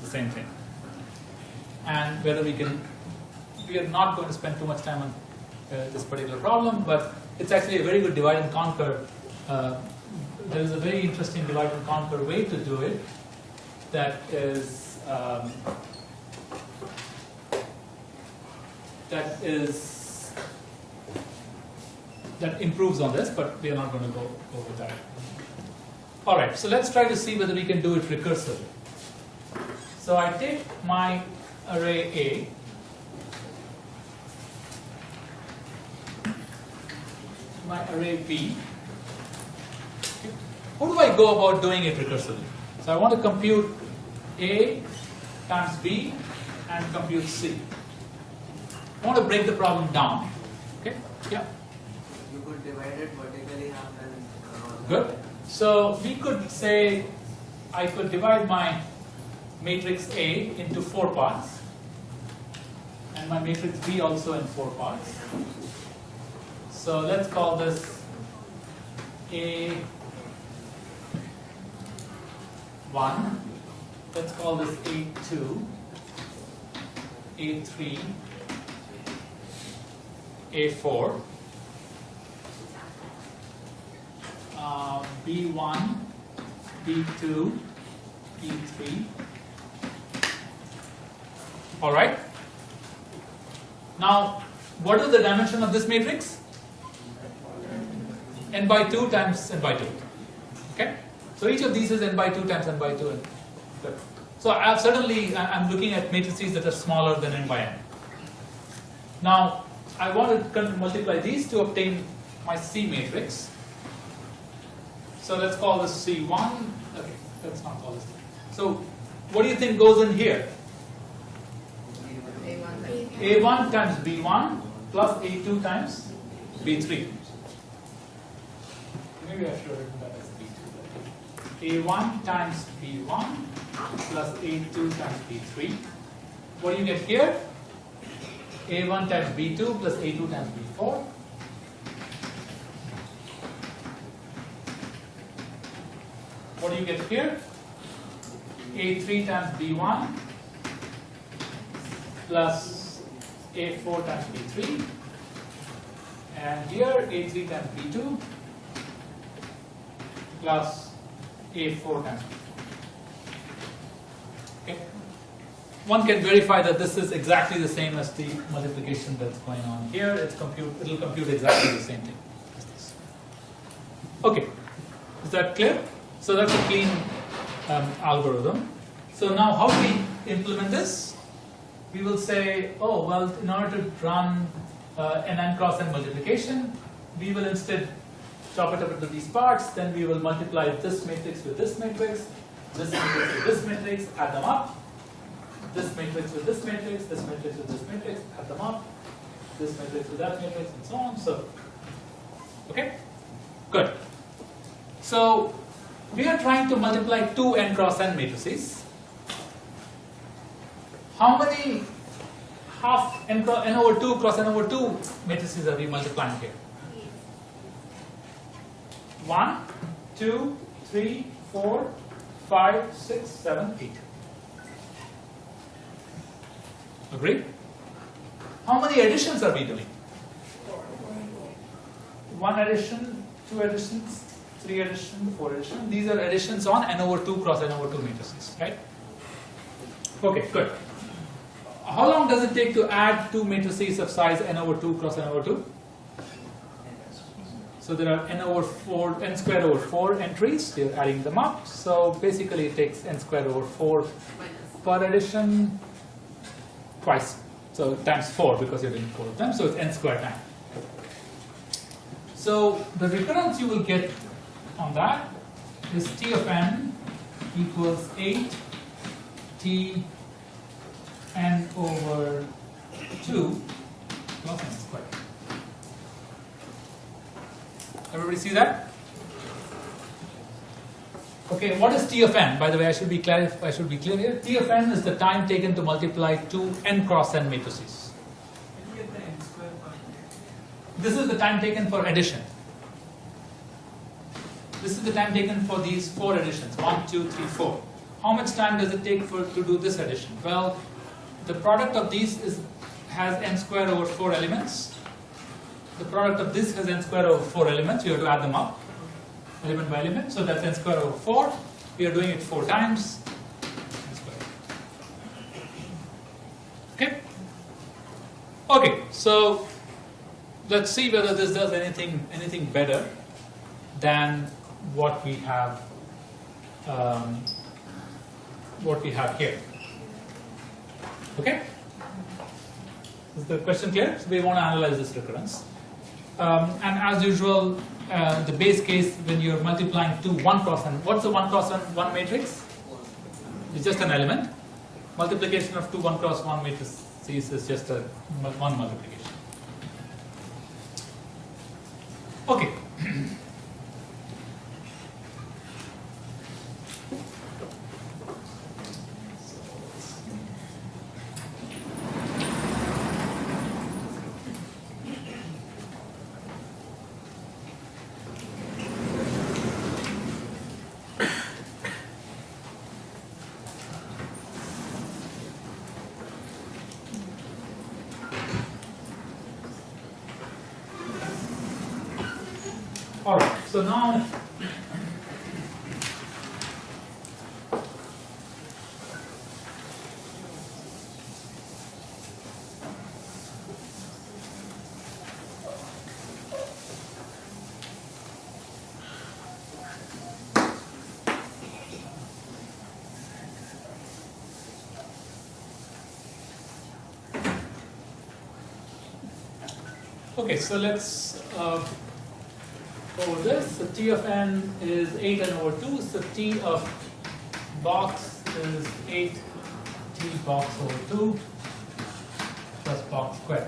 the same thing. And whether we are not going to spend too much time on this particular problem, but it's actually a very good divide and conquer. There is a very interesting divide and conquer way to do it that is that improves on this, but we are not going to go over that. All right, so let's try to see whether we can do it recursively. So I take my array A, my array B. How do I go about doing it recursively? So I want to compute A times B and compute C. I want to break the problem down. Okay? Yeah. You could divide it vertically half and Good. So we could say I could divide my matrix A into 4 parts and my matrix B also in 4 parts. So let's call this A1. Let's call this A2, A3, A4. B1, B2, B3. All right. Now, what is the dimension of this matrix? N by 2 times N by 2. Okay. So each of these is N by 2 times N by 2. And good. So I'm looking at matrices that are smaller than N by N. Now, I want to multiply these to obtain my C matrix. So let's call this C1. Okay, let's not call this. So what do you think goes in here? A1 times B1 plus A2 times B3. Maybe I should have written that as B2. A1 times B1 plus A2 times B3. What do you get here? A1 times B2 plus A2 times B4. What do you get here? A3 times B1 plus A4 times B3. And here A3 times B2 plus A4 times B4. Okay. One can verify that this is exactly the same as the multiplication that's going on here. It'll compute exactly the same thing as this. Okay. Is that clear? So that's a clean algorithm. So now how do we implement this? We will say, oh, well, in order to run an n cross n multiplication, we will instead chop it up into these parts, then we will multiply this matrix with this matrix with this matrix, add them up, this matrix with this matrix with this matrix, add them up, this matrix with that matrix, and so on. So, okay? Good. So, we are trying to multiply two n cross n matrices. How many half n over 2 cross n over 2 matrices are we multiplying here? 1, 2, 3, 4, 5, 6, 7, 8. Agree? How many additions are we doing? 1 addition, 2 additions, 3 additions, 4 additions. These are additions on n over 2 cross n over 2 matrices, right? Okay, good. How long does it take to add two matrices of size n over 2 cross n over 2? So there are n squared over 4 entries. You're adding them up. So basically it takes n squared over 4 per addition twice. So times 4 because you're doing 4 of them. So it's n squared time. So the recurrence you will get on that is t of n equals 8 t n over 2 plus n squared. Everybody see that? Okay, what is t of n? By the way, I should be clear here. T of n is the time taken to multiply two n cross n matrices. This is the time taken for addition. This is the time taken for these 4 additions. 1, 2, 3, 4. How much time does it take to do this addition? Well, the product of these has n squared over 4 elements. The product of this has n squared over 4 elements. You have to add them up, element by element. So that's n squared over 4. We are doing it 4 times. N squared. Okay? Okay, so let's see whether this does anything better than what we have here. Okay? Is the question clear? So we want to analyze this recurrence. And as usual, the base case when you're multiplying two 1 cross n, what's the 1 cross 1 matrix? It's just an element. Multiplication of two 1 cross 1 matrices is just a one multiplication. Okay. Alright, so now okay, so let's over this. So t of n is 8n over 2. So t of box is 8 t box over 2 plus box squared.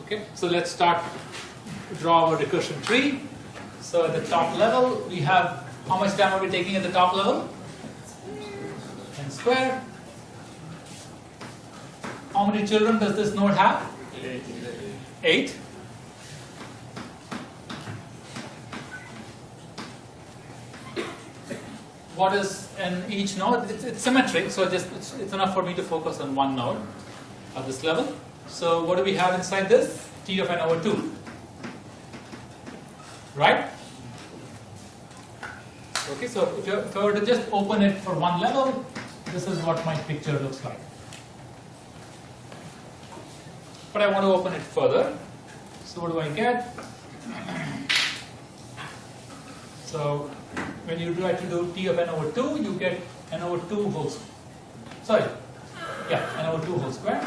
Okay, so let's start draw our recursion tree. So at the top level, we have, how much time are we taking at the top level? N squared. How many children does this node have? 8. What is in each node? It's symmetric, so it's enough for me to focus on one node at this level. So what do we have inside this? T of n over 2. Right? Okay, so if I were to just open it for one level, this is what my picture looks like. But I want to open it further. So what do I get? So when you try to do t of n over 2, you get n over 2 whole square. Sorry, yeah, n over 2 whole square.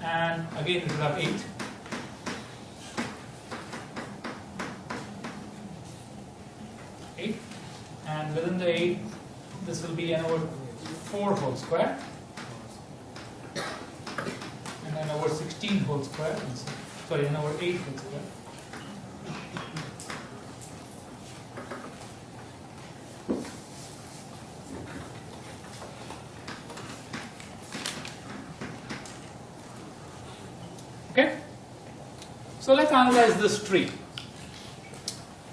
And again, it will have 8. And within the 8, this will be n over 4 whole square. And n over 16 whole square. Sorry, n over 8 whole square. Okay? So let's analyze this tree.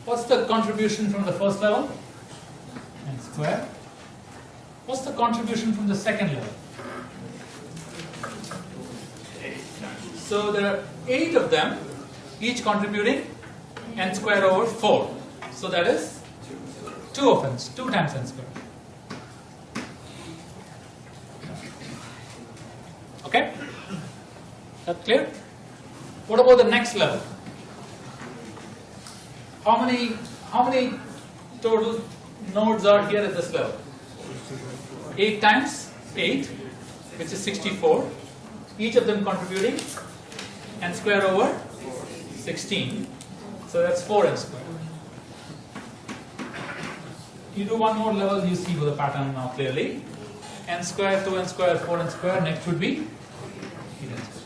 What's the contribution from the first level? N square. What's the contribution from the second level? So there are 8 of them, each contributing n square over 4. So that is 2 of n, 2 times n square. Okay? That's clear? What about the next level? How many total nodes are here at this level? 8 times 8, which is 64. Each of them contributing n square over 16. So that's 4n square. You do one more level, you see the pattern now clearly. N square, 2n square, 4n square. Next would be 8n square.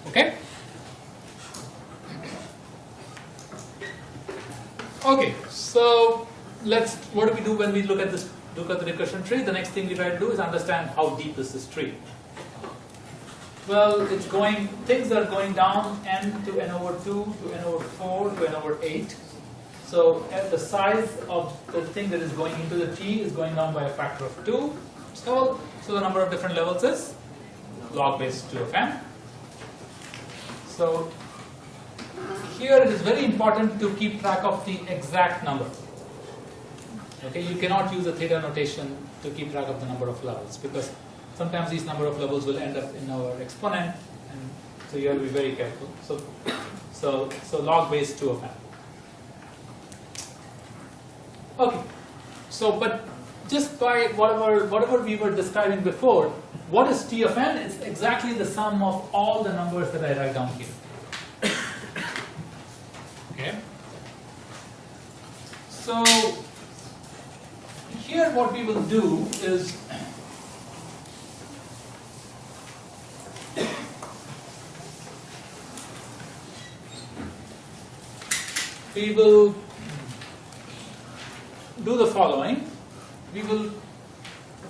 Okay? Okay, so what do we do when we look at the recursion tree? The next thing we try to do is understand how deep is this tree. Well, things are going down n to n over 2 to n over 4 to n over 8. So the size of the thing that is going into the tree is going down by a factor of 2. So the number of different levels is log base 2 of n. So here it is very important to keep track of the exact number. Okay, you cannot use a theta notation to keep track of the number of levels because sometimes these number of levels will end up in our exponent, and so you have to be very careful. So log base 2 of n. Okay, so but just by whatever we were describing before, what is t of n? It's exactly the sum of all the numbers that I write down here. Okay. So here what we will do is we will do the following. We will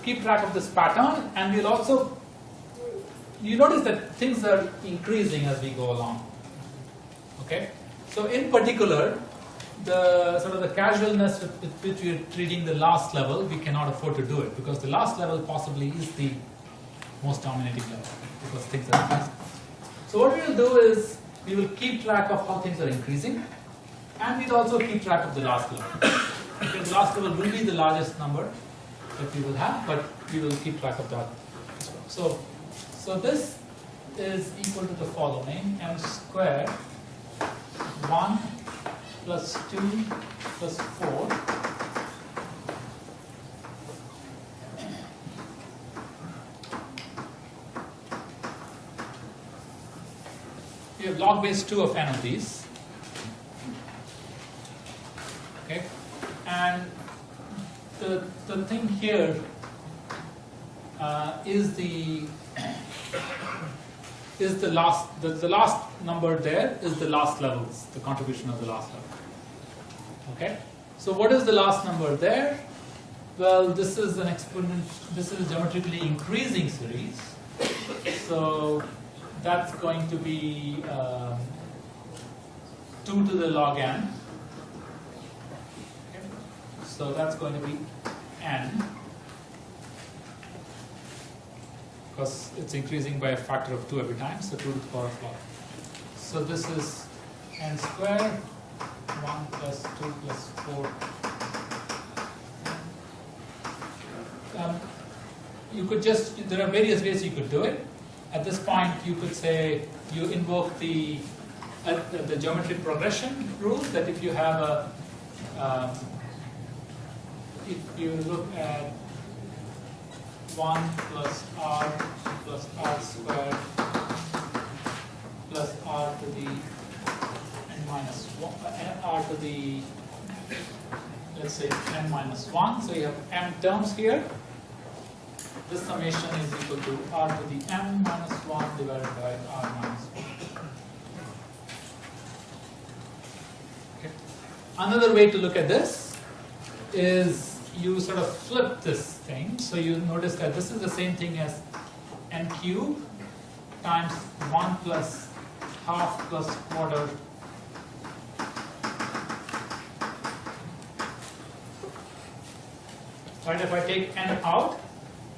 keep track of this pattern, and we'll also, you notice that things are increasing as we go along. Okay? So in particular, the sort of the casualness with which we are treating the last level, we cannot afford to do it because the last level possibly is the most dominating level because things are increasing. So what we will do is we will keep track of how things are increasing, and we'll also keep track of the last level. Okay, the last level will be the largest number that we will have, but we will keep track of that as well. So this is equal to the following: m square 1 plus 2 plus 4 we have log base 2 of n of these. Okay, and the thing here is the last number there is the last levels, the contribution of the last level. Okay, so what is the last number there? Well, this is an exponent. This is a geometrically increasing series, so that's going to be 2 to the log n. Okay. So that's going to be n, because it's increasing by a factor of 2 every time, so 2 to the power of log. So this is n square 1 plus 2 plus 4. You could there are various ways you could do it. At this point, you could say you invoke the the geometric progression rule that if you have a if you look at 1 plus r squared plus r to the n minus 1, r to the, let's say, n minus 1. So you have m terms here. This summation is equal to r to the m minus 1 divided by r minus 1. Okay. Another way to look at this is you sort of flip this thing. So you notice that this is the same thing as n cubed times 1 plus half plus quarter right. If I take n out,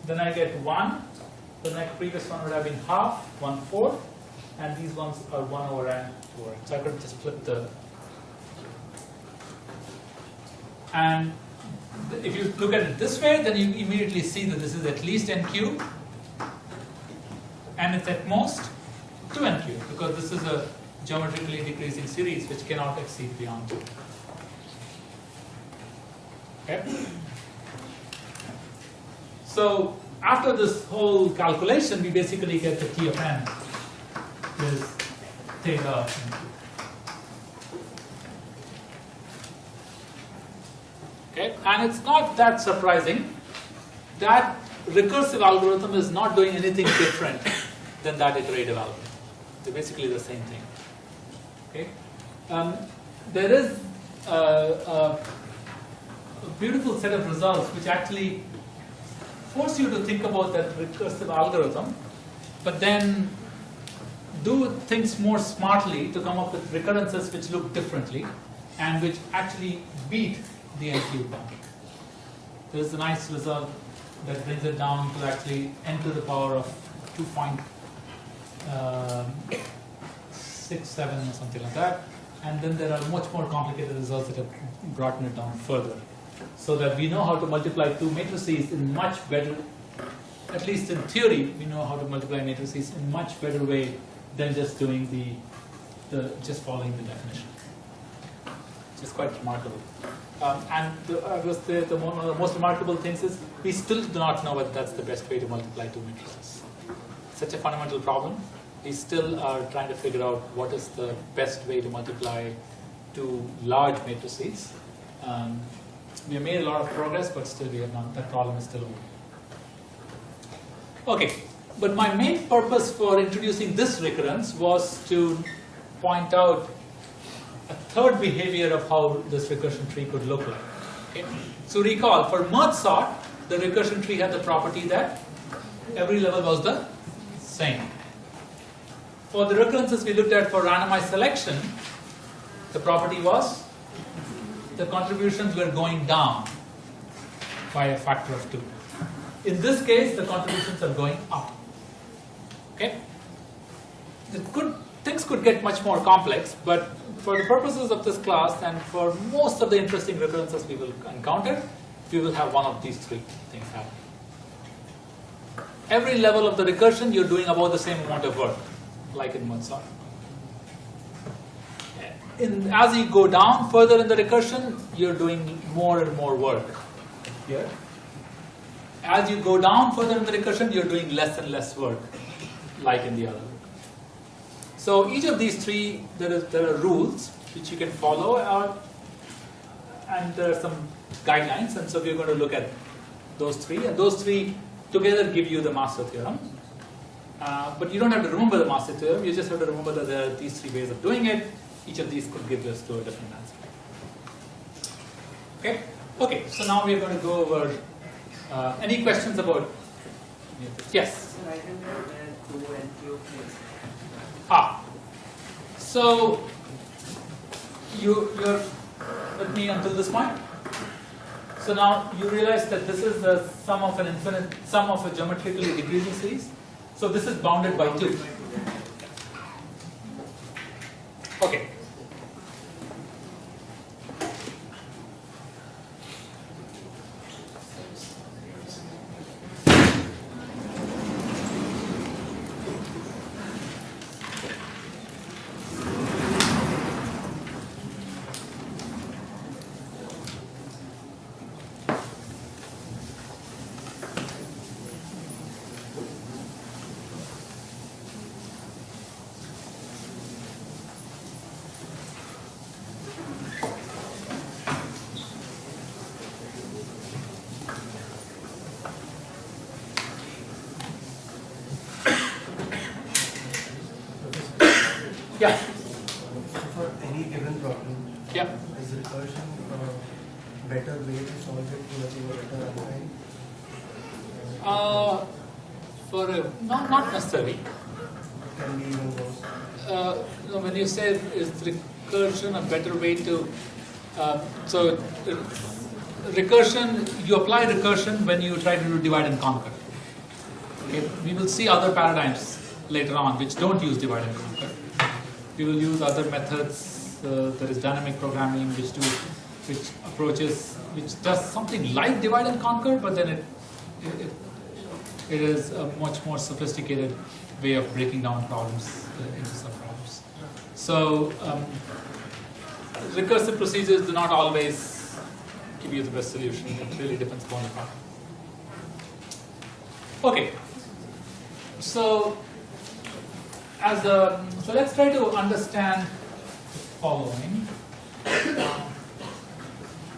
then I get 1. The next previous one would have been half, 1/4, and these ones are 1 over n over n. So I could just flip the. And if you look at it this way, then you immediately see that this is at least n cubed, and it's at most 2n cubed, because this is a geometrically decreasing series which cannot exceed beyond 2. Okay? So after this whole calculation, we basically get the T of n is theta of n cubed. Okay? And it's not that surprising. That recursive algorithm is not doing anything different than that iterative algorithm. They're basically the same thing. Okay? There is a beautiful set of results which actually force you to think about that recursive algorithm, but then do things more smartly to come up with recurrences which look differently and which actually beat the n cubed boundary. There is a nice result that brings it down to actually n to the power of 2.67 or something like that. And then there are much more complicated results that have brought it down further, so that we know how to multiply two matrices in much better, at least in theory, we know how to multiply matrices in much better way than just doing just following the definition. Which is quite remarkable. And one of the most remarkable things is we still do not know whether that's the best way to multiply two matrices. Such a fundamental problem. We still are trying to figure out what is the best way to multiply two large matrices. We have made a lot of progress, but still we have not. That problem is still open. Okay, but my main purpose for introducing this recurrence was to point out a third behavior of how this recursion tree could look like. Okay? So recall, for merge sort, the recursion tree had the property that every level was the same. For the recurrences we looked at for randomized selection, the property was the contributions were going down by a factor of 2. In this case, the contributions are going up. Okay? Things could get much more complex, but for the purposes of this class and for most of the interesting recurrences we will encounter, we will have one of these three things happen. Every level of the recursion, you're doing about the same amount of work, like in merge sort. As you go down further in the recursion, you're doing more and more work here. As you go down further in the recursion, you're doing less and less work, like in the other. So each of these three, there are rules which you can follow, and there are some guidelines, and so we're going to look at those three, and those three together give you the master theorem. But you don't have to remember the master theorem, you just have to remember that there are these three ways of doing it. Each of these could give us to a different answer. Okay? Okay, so now we are going to go over any questions about. Yes? So I can know where 2 and cube is. So you're with me until this point? So now you realize that this is the sum of a geometrically decreasing series. So this is bounded by 2. Okay. Yeah. For any given problem, Yeah. is recursion a better way to solve it to achieve a better outcome? Not necessarily. Can be even worse. No, when you say is recursion a better way to, recursion, you apply recursion when you try to do divide and conquer. Okay? We will see other paradigms later on which don't use divide and conquer. We will use other methods. There is dynamic programming which does something like divide and conquer, but then it is a much more sophisticated way of breaking down problems into subproblems. So recursive procedures do not always give you the best solution. It really depends upon the problem. Okay. So let's try to understand the following.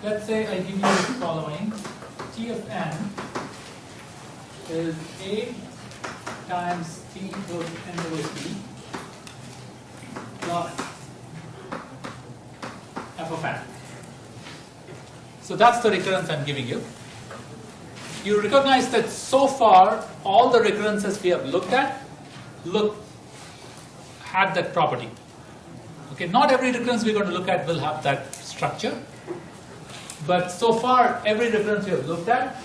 Let's say I give you the following. T of n is A times T equals n over T plus f of n. So that's the recurrence I'm giving you. You recognize that so far all the recurrences we have looked at had that property. Okay, not every recurrence we're going to look at will have that structure, but so far every recurrence we have looked at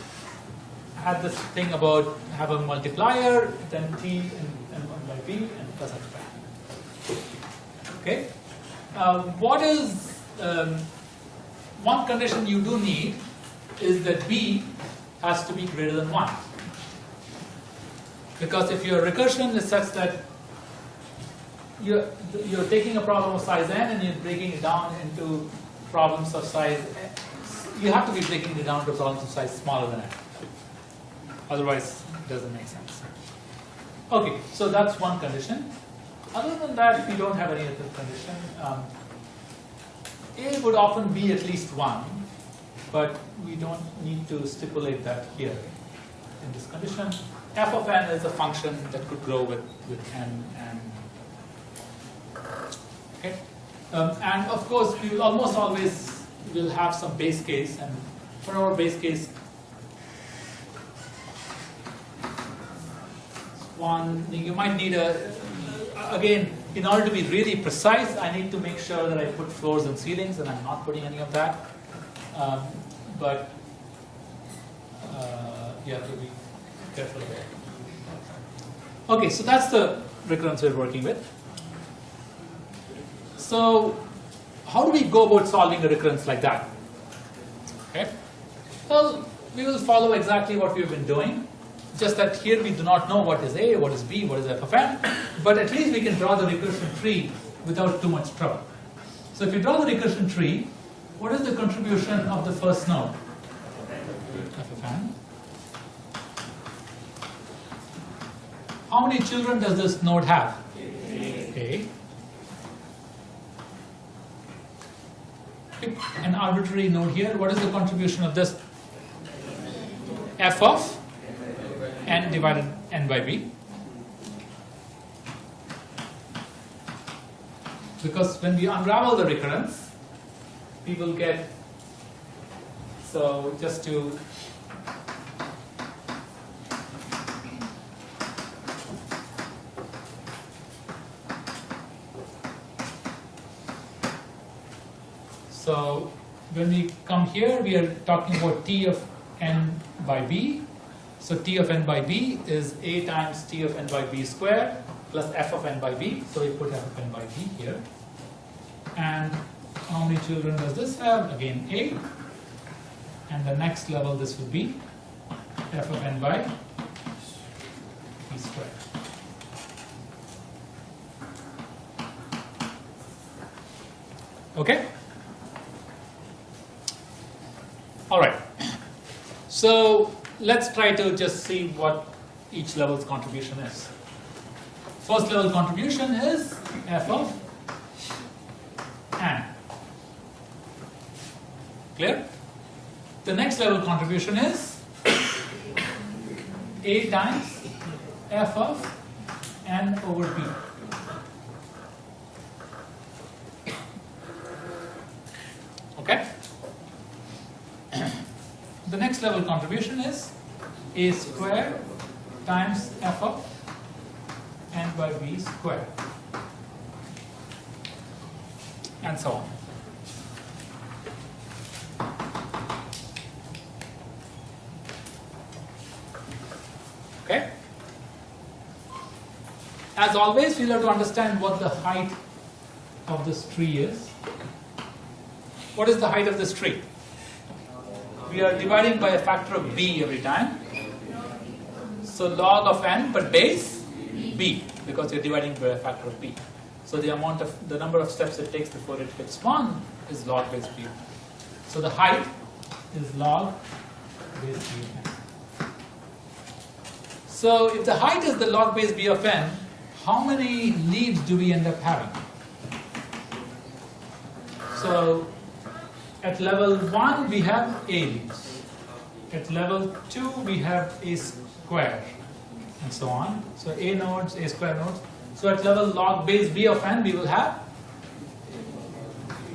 had this thing about have a multiplier, then t and 1 by b and plus f by n. Okay, what is one condition you do need is that b has to be greater than 1. Because if your recursion is such that you're taking a problem of size n and you're breaking it down into problems of size, you have to be breaking it down to problems of size smaller than n. Otherwise, it doesn't make sense. Okay, so that's one condition. Other than that, we don't have any other condition. A would often be at least 1, but we don't need to stipulate that here in this condition. F of n is a function that could grow with n and okay. And of course, we will almost always will have some base case, and for our base case, you might need again, in order to be really precise, I need to make sure that I put floors and ceilings, and I'm not putting any of that. But you have to be careful of it. Okay, so that's the recurrence we're working with. So how do we go about solving a recurrence like that? Okay. Well, we will follow exactly what we've been doing. Just that here we do not know what is A, what is B, what is f of n, but at least we can draw the recursion tree without too much trouble. So if you draw the recursion tree, what is the contribution of the first node? F of n. How many children does this node have? A. Pick an arbitrary node here. What is the contribution of this? F of n divided n by b. Because when we unravel the recurrence, we will get, so just to so when we come here, we are talking about t of n by b. So t of n by b is a times t of n by b squared plus f of n by b. So we put f of n by b here. And how many children does this have? Again, a. And the next level, this would be f of n by b squared. Okay? All right. So let's try to just see what each level's contribution is. First level contribution is f of n. Clear? The next level contribution is a times f of n over b. the next level contribution is a square times f of n by b square, and so on. Okay? As always, we'll have to understand what the height of this tree is. What is the height of this tree? We are dividing by a factor of b every time. So log of n, but base b, because you're dividing by a factor of b. So the number of steps it takes before it hits 1 is log base b. So the height is log base b of n. So if the height is the log base b of n, how many leaves do we end up having? So at level 1 we have a leaves. At level 2 we have a square, and so on. So a nodes, a square nodes. So at level log base b of n we will have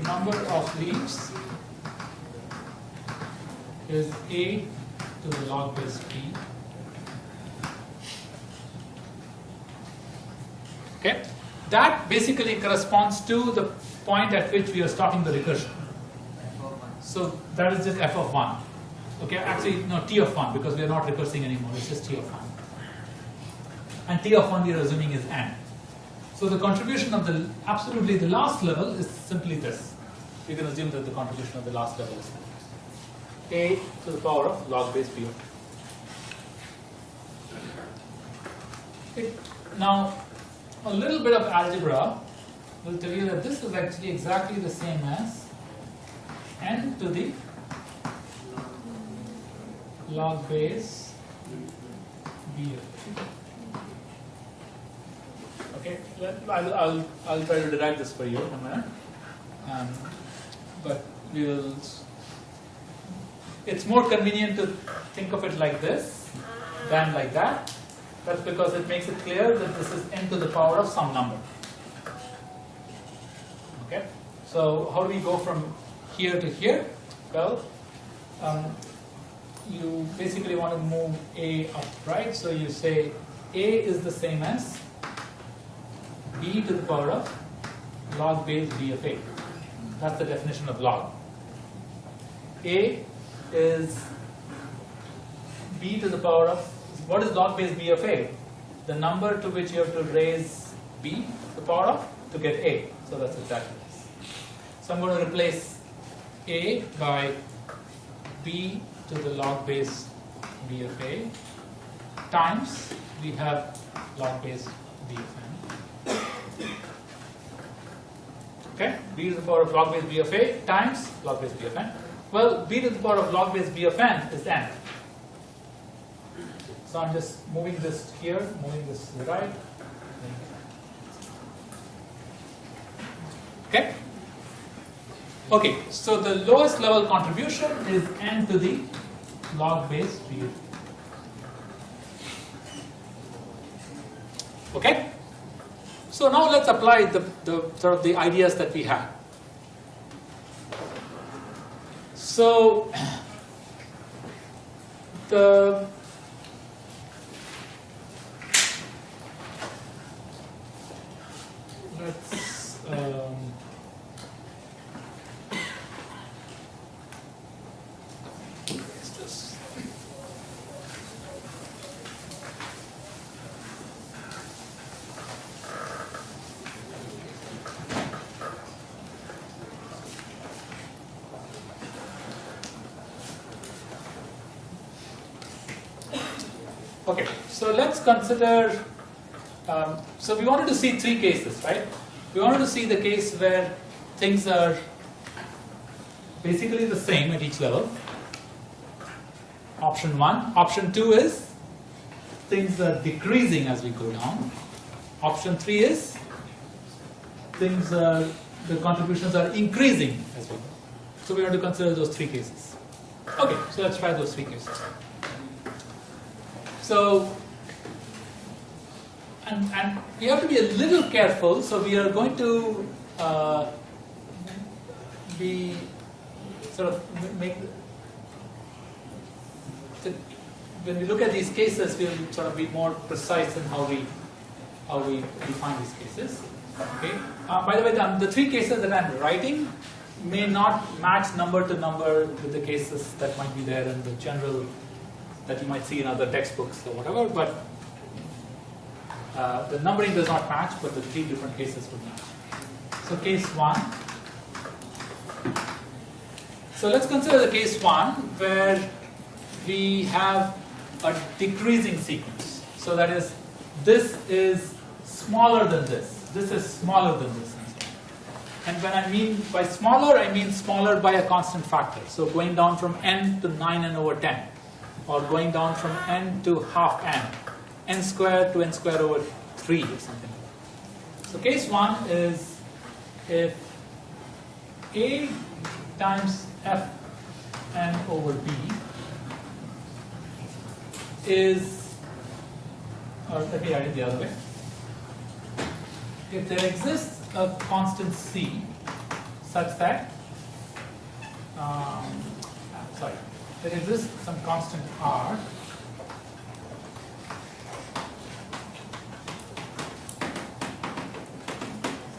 number of leaves is a to the log base b. Okay, that basically corresponds to the point at which we are starting the recursion. So that is just f of 1. Okay, actually no, t of 1, because we are not recursing anymore, it's just t of 1. And t of 1 we are assuming is n. So the contribution of the absolutely the last level is simply this. We can assume that the contribution of the last level is a to the power of log base b of n. Okay. Now, a little bit of algebra will tell you that this is actually exactly the same as n to the log base b of n. Okay, I'll try to derive this for you in a minute, but we will. It's more convenient to think of it like this than like that. That's because it makes it clear that this is n to the power of some number. Okay, so how do we go from here to here? Well, you basically want to move a up, right? So you say a is the same as b to the power of log base b of a. That's the definition of log. A is b to the power of, what is log base b of a? The number to which you have to raise b to the power of to get a. So that's exactly this. So I'm going to replace a by b to the log base b of a times we have log base b of n. Okay, b to the power of log base b of a times log base b of n. Well, b to the power of log base b of n is n. So I'm just moving this here, moving this to the right. Okay? Okay, so the lowest level contribution is n to the log base b. Okay? So now let's apply the sort of the ideas that we have. So let's this. Okay, so let's consider, so we wanted to see three cases, right? We wanted to see the case where things are basically the same at each level. Option 1. Option 2 is things are decreasing as we go down. Option 3 is the contributions are increasing as we go. So we want to consider those three cases. Okay, so let's try those three cases. So, and we have to be a little careful, so we are going to be sort of make when we look at these cases, we'll sort of be more precise in how we define these cases. Okay. By the way, the three cases that I'm writing may not match number to number with the cases that might be there in the general that you might see in other textbooks or whatever, but the numbering does not match, but the three different cases would match. So case 1. So let's consider the case 1 where we have a decreasing sequence. So that is, this is smaller than this. This is smaller than this. And when I mean by smaller, I mean smaller by a constant factor. So going down from n to 9n/10, or going down from n to half n, n squared to n squared over 3 or something. So case 1 is if a times f n over b is, or let me write it the other way. If there exists a constant c such that, there exists some constant r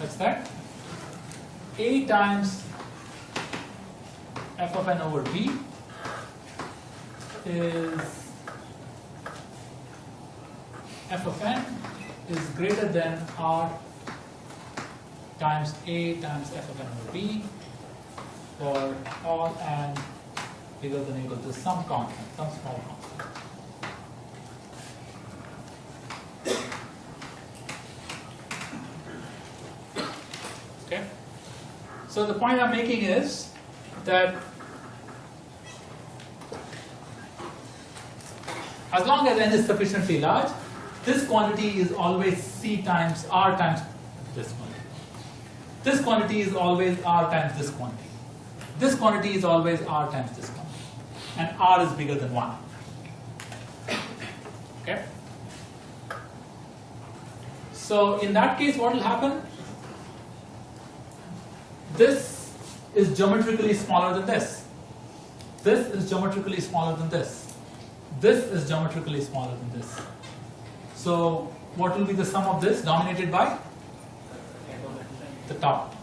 such that a times f of n over b is f of n is greater than r times a times f of n over b for all n bigger than or equal to some constant, some small constant. Okay? So the point I'm making is that as long as n is sufficiently large, this quantity is always c times r times this quantity. This quantity is always r times this quantity. This quantity is always r times this quantity. And r is bigger than 1. Okay? So in that case, what will happen? This is geometrically smaller than this. This is geometrically smaller than this. This is geometrically smaller than this. So what will be the sum of this dominated by? The top.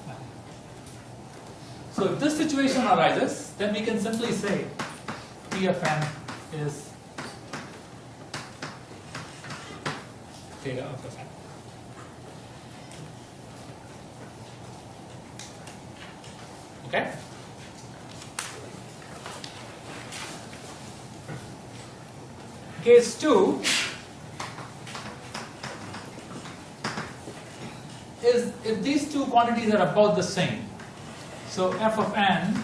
So if this situation arises, then we can simply say P of n is theta of f n. Okay? Case 2 is if these two quantities are about the same. So f of n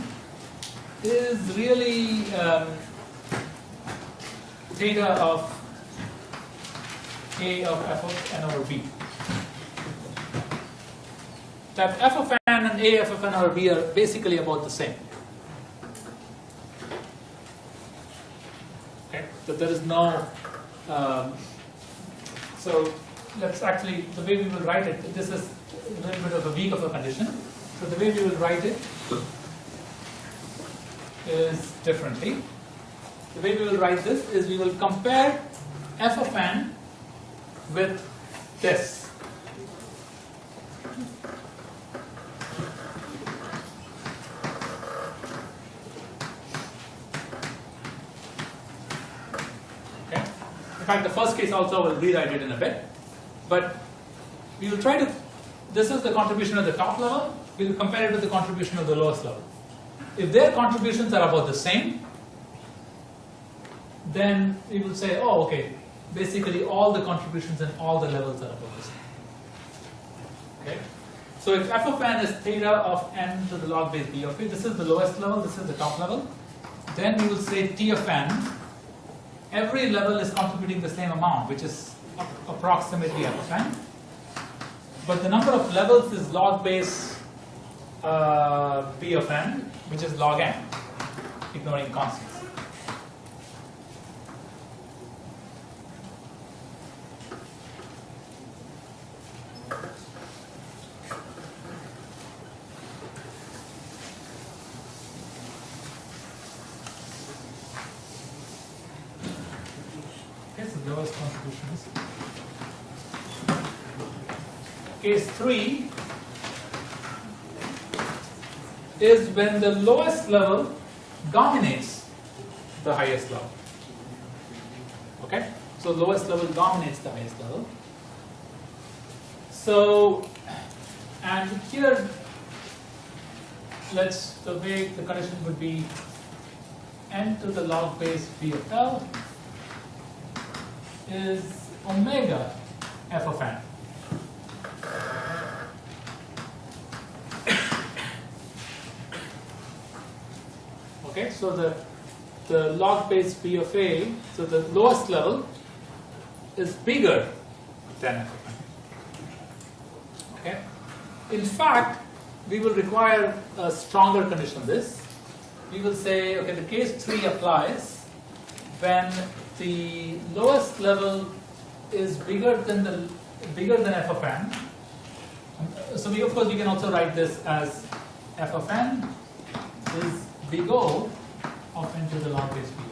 is really theta of a of f of n over b. That f of n and a f of n over b are basically about the same. Okay, so there is no. So let's actually, the way we will write it, this is a little bit of a weak of a condition. So the way we will write it is differently. The way we will write this is we will compare f of n with this. Okay. In fact, the first case also will rewrite it in a bit, but we will try to. This is the contribution at the top level. We will compare it with the contribution of the lowest level. If their contributions are about the same, then we will say, oh, okay, basically all the contributions in all the levels are about the same. Okay? So if f of n is theta of n to the log base b of a, this is the lowest level, this is the top level, then we will say t of n, every level is contributing the same amount, which is approximately f of n. But the number of levels is log base b of n, which is log n, ignoring constants. lowest contributions. Case 3 is when the lowest level dominates the highest level. Okay? So lowest level dominates the highest level. So, and here, the way the condition would be n to the log base b of L is omega f of n. Okay, so the log base b of a, so the lowest level is bigger than f of n. Okay, in fact, we will require a stronger condition than this. We will say, okay, the case 3 applies when the lowest level is bigger than f of n. So we, of course, we can also write this as f of n is big O of n to the log base b.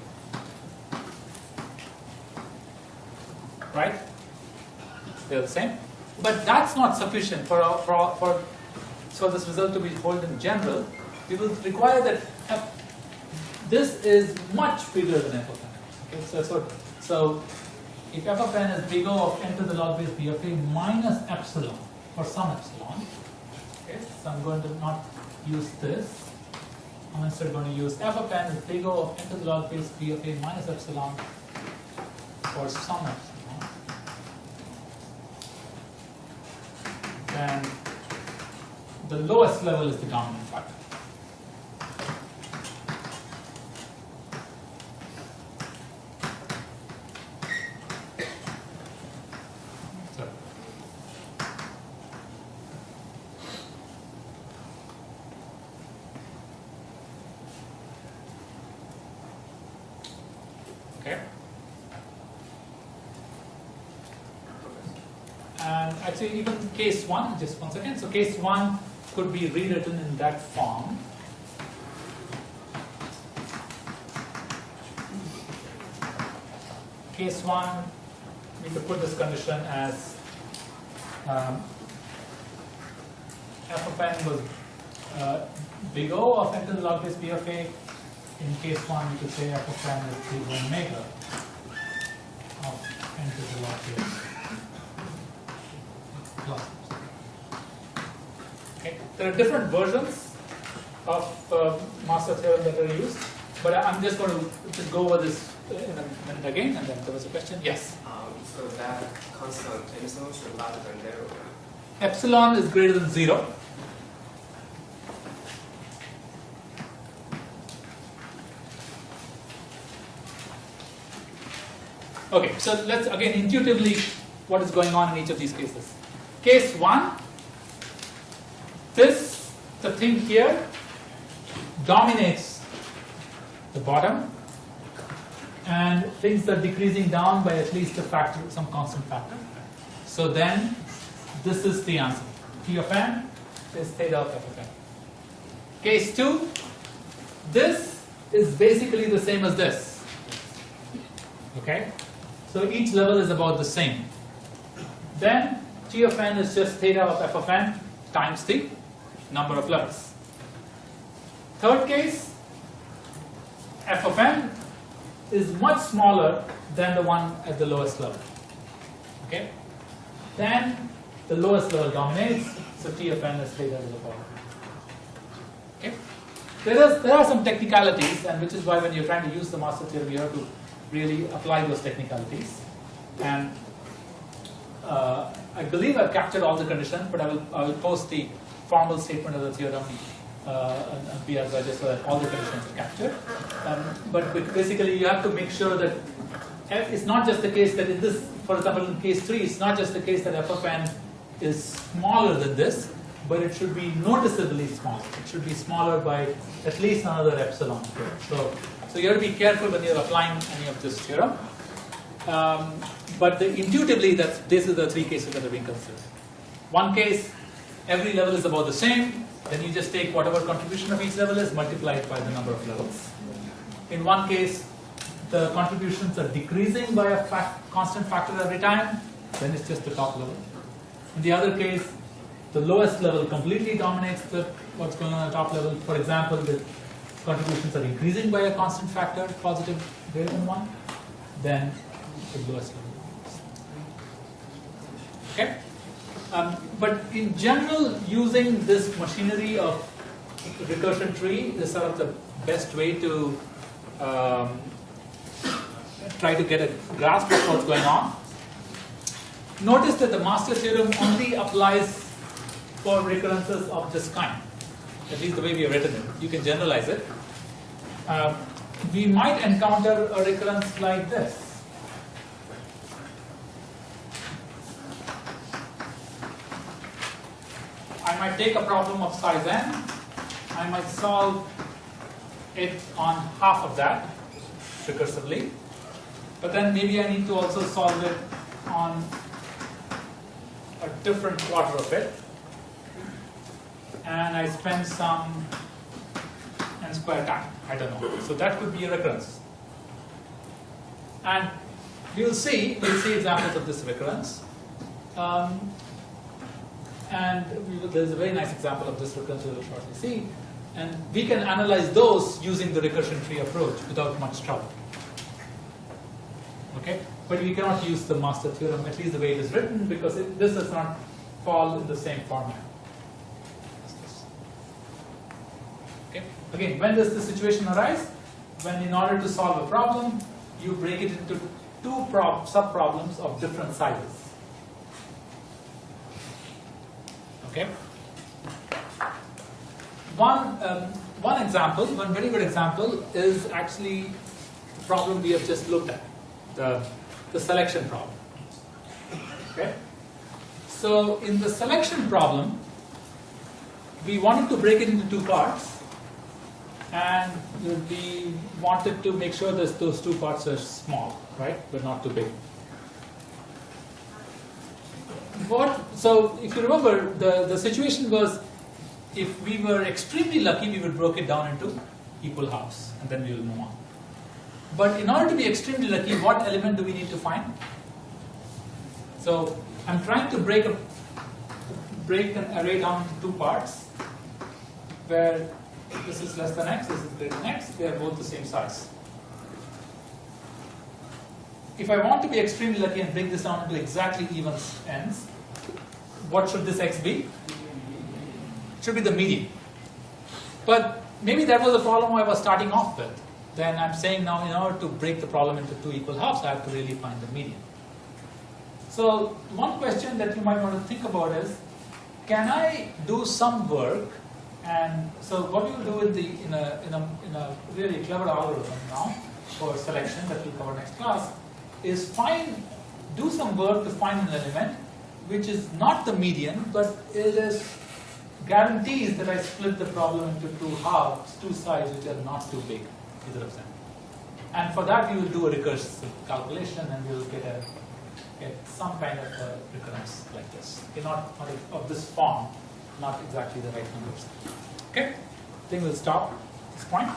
Right? They're the same. But that's not sufficient for this result to be hold in general. We will require that this is much bigger than f of n. Okay, so if f of n is big O of n to the log base b of a minus epsilon for some epsilon, okay, so I'm going to not use this. I'm instead going to use f of n is big O of n to the log base b of a minus epsilon for some epsilon. Then the lowest level is the dominant factor. Okay. And actually, even case 1, just one second. So case 1 could be rewritten in that form. Case 1, we could put this condition as f of n was big O of n to the log base b of a. In case 1, we could say f of n is big omega of n to the log base plus. Okay. There are different versions of master theorem that are used, but I'm just going to just go over this in a minute again, and then there was a question. Yes? So that constant epsilon should be larger than 0. Epsilon is greater than 0. Okay, so let's again intuitively what is going on in each of these cases. Case 1, the thing here dominates the bottom, and things are decreasing down by at least a factor, some constant factor. So then this is the answer. T of n is theta of f of n. Case 2, this is basically the same as this. Okay? So each level is about the same. Then T of n is just theta of f of n times the number of levels. Third case, f of n is much smaller than the one at the lowest level. Okay? Then the lowest level dominates, so T of n is theta to the power. Okay? There are some technicalities, and which is why when you're trying to use the master theorem, you have to really apply those technicalities. And I believe I've captured all the conditions, but I will post the formal statement of the theorem on PR just so that all the conditions are captured. But basically, you have to make sure that it's not just the case that in this, for example, in case 3, it's not just the case that f of n is smaller than this, but it should be noticeably smaller. It should be smaller by at least another epsilon. So you have to be careful when you're applying any of this theorem. But intuitively, these are the 3 cases that are being considered. One case, every level is about the same. Then you just take whatever contribution of each level is, multiply it by the number of levels. In one case, the contributions are decreasing by a constant factor every time, then it's just the top level. In the other case, the lowest level completely dominates what's going on at the top level. For example, the contributions are increasing by a constant factor, positive greater than 1, then the lowest level. Okay? But in general, using this machinery of recursion tree is sort of the best way to try to get a grasp of what's going on. Notice that the master theorem only applies for recurrences of this kind, at least the way we have written it. You can generalize it. We might encounter a recurrence like this. I might take a problem of size n, I might solve it on half of that recursively, but then maybe I need to also solve it on a different quarter of it, and I spend some n square time, I don't know. So that could be a recurrence. And we'll see examples of this recurrence. And there's a very nice example of this recurrence we'll shortly see. And we can analyze those using the recursion tree approach without much trouble. Okay? But we cannot use the master theorem, at least the way it is written, because this does not fall in the same format as this. Okay? Again, when does the situation arise? When in order to solve a problem, you break it into two sub-problems of different sizes. Okay. One example, one very good example, is actually the problem we have just looked at, the selection problem. Okay. So in the selection problem, we wanted to break it into two parts, and we wanted to make sure that those two parts are small, right, but not too big. So if you remember, the situation was, if we were extremely lucky, we would break it down into equal halves, and then we will move on. But in order to be extremely lucky, what element do we need to find? So I'm trying to break an array down into two parts, where this is less than x, this is greater than x, they are both the same size. If I want to be extremely lucky and break this down into exactly even ends, what should this x be? It should be the median. But maybe that was the problem I was starting off with. Then I'm saying now, in order to break the problem into two equal halves, I have to really find the median. So one question that you might want to think about is, can I do some work? And so what you will do in a really clever algorithm now for selection that we'll cover next class is do some work to find an element which is not the median, but it is guarantees that I split the problem into two halves, two sides which are not too big, either of them. And for that we will do a recursive calculation, and we will get some kind of a recurrence like this. Okay, not of this form, not exactly the right numbers. Okay, I think we'll stop at this point.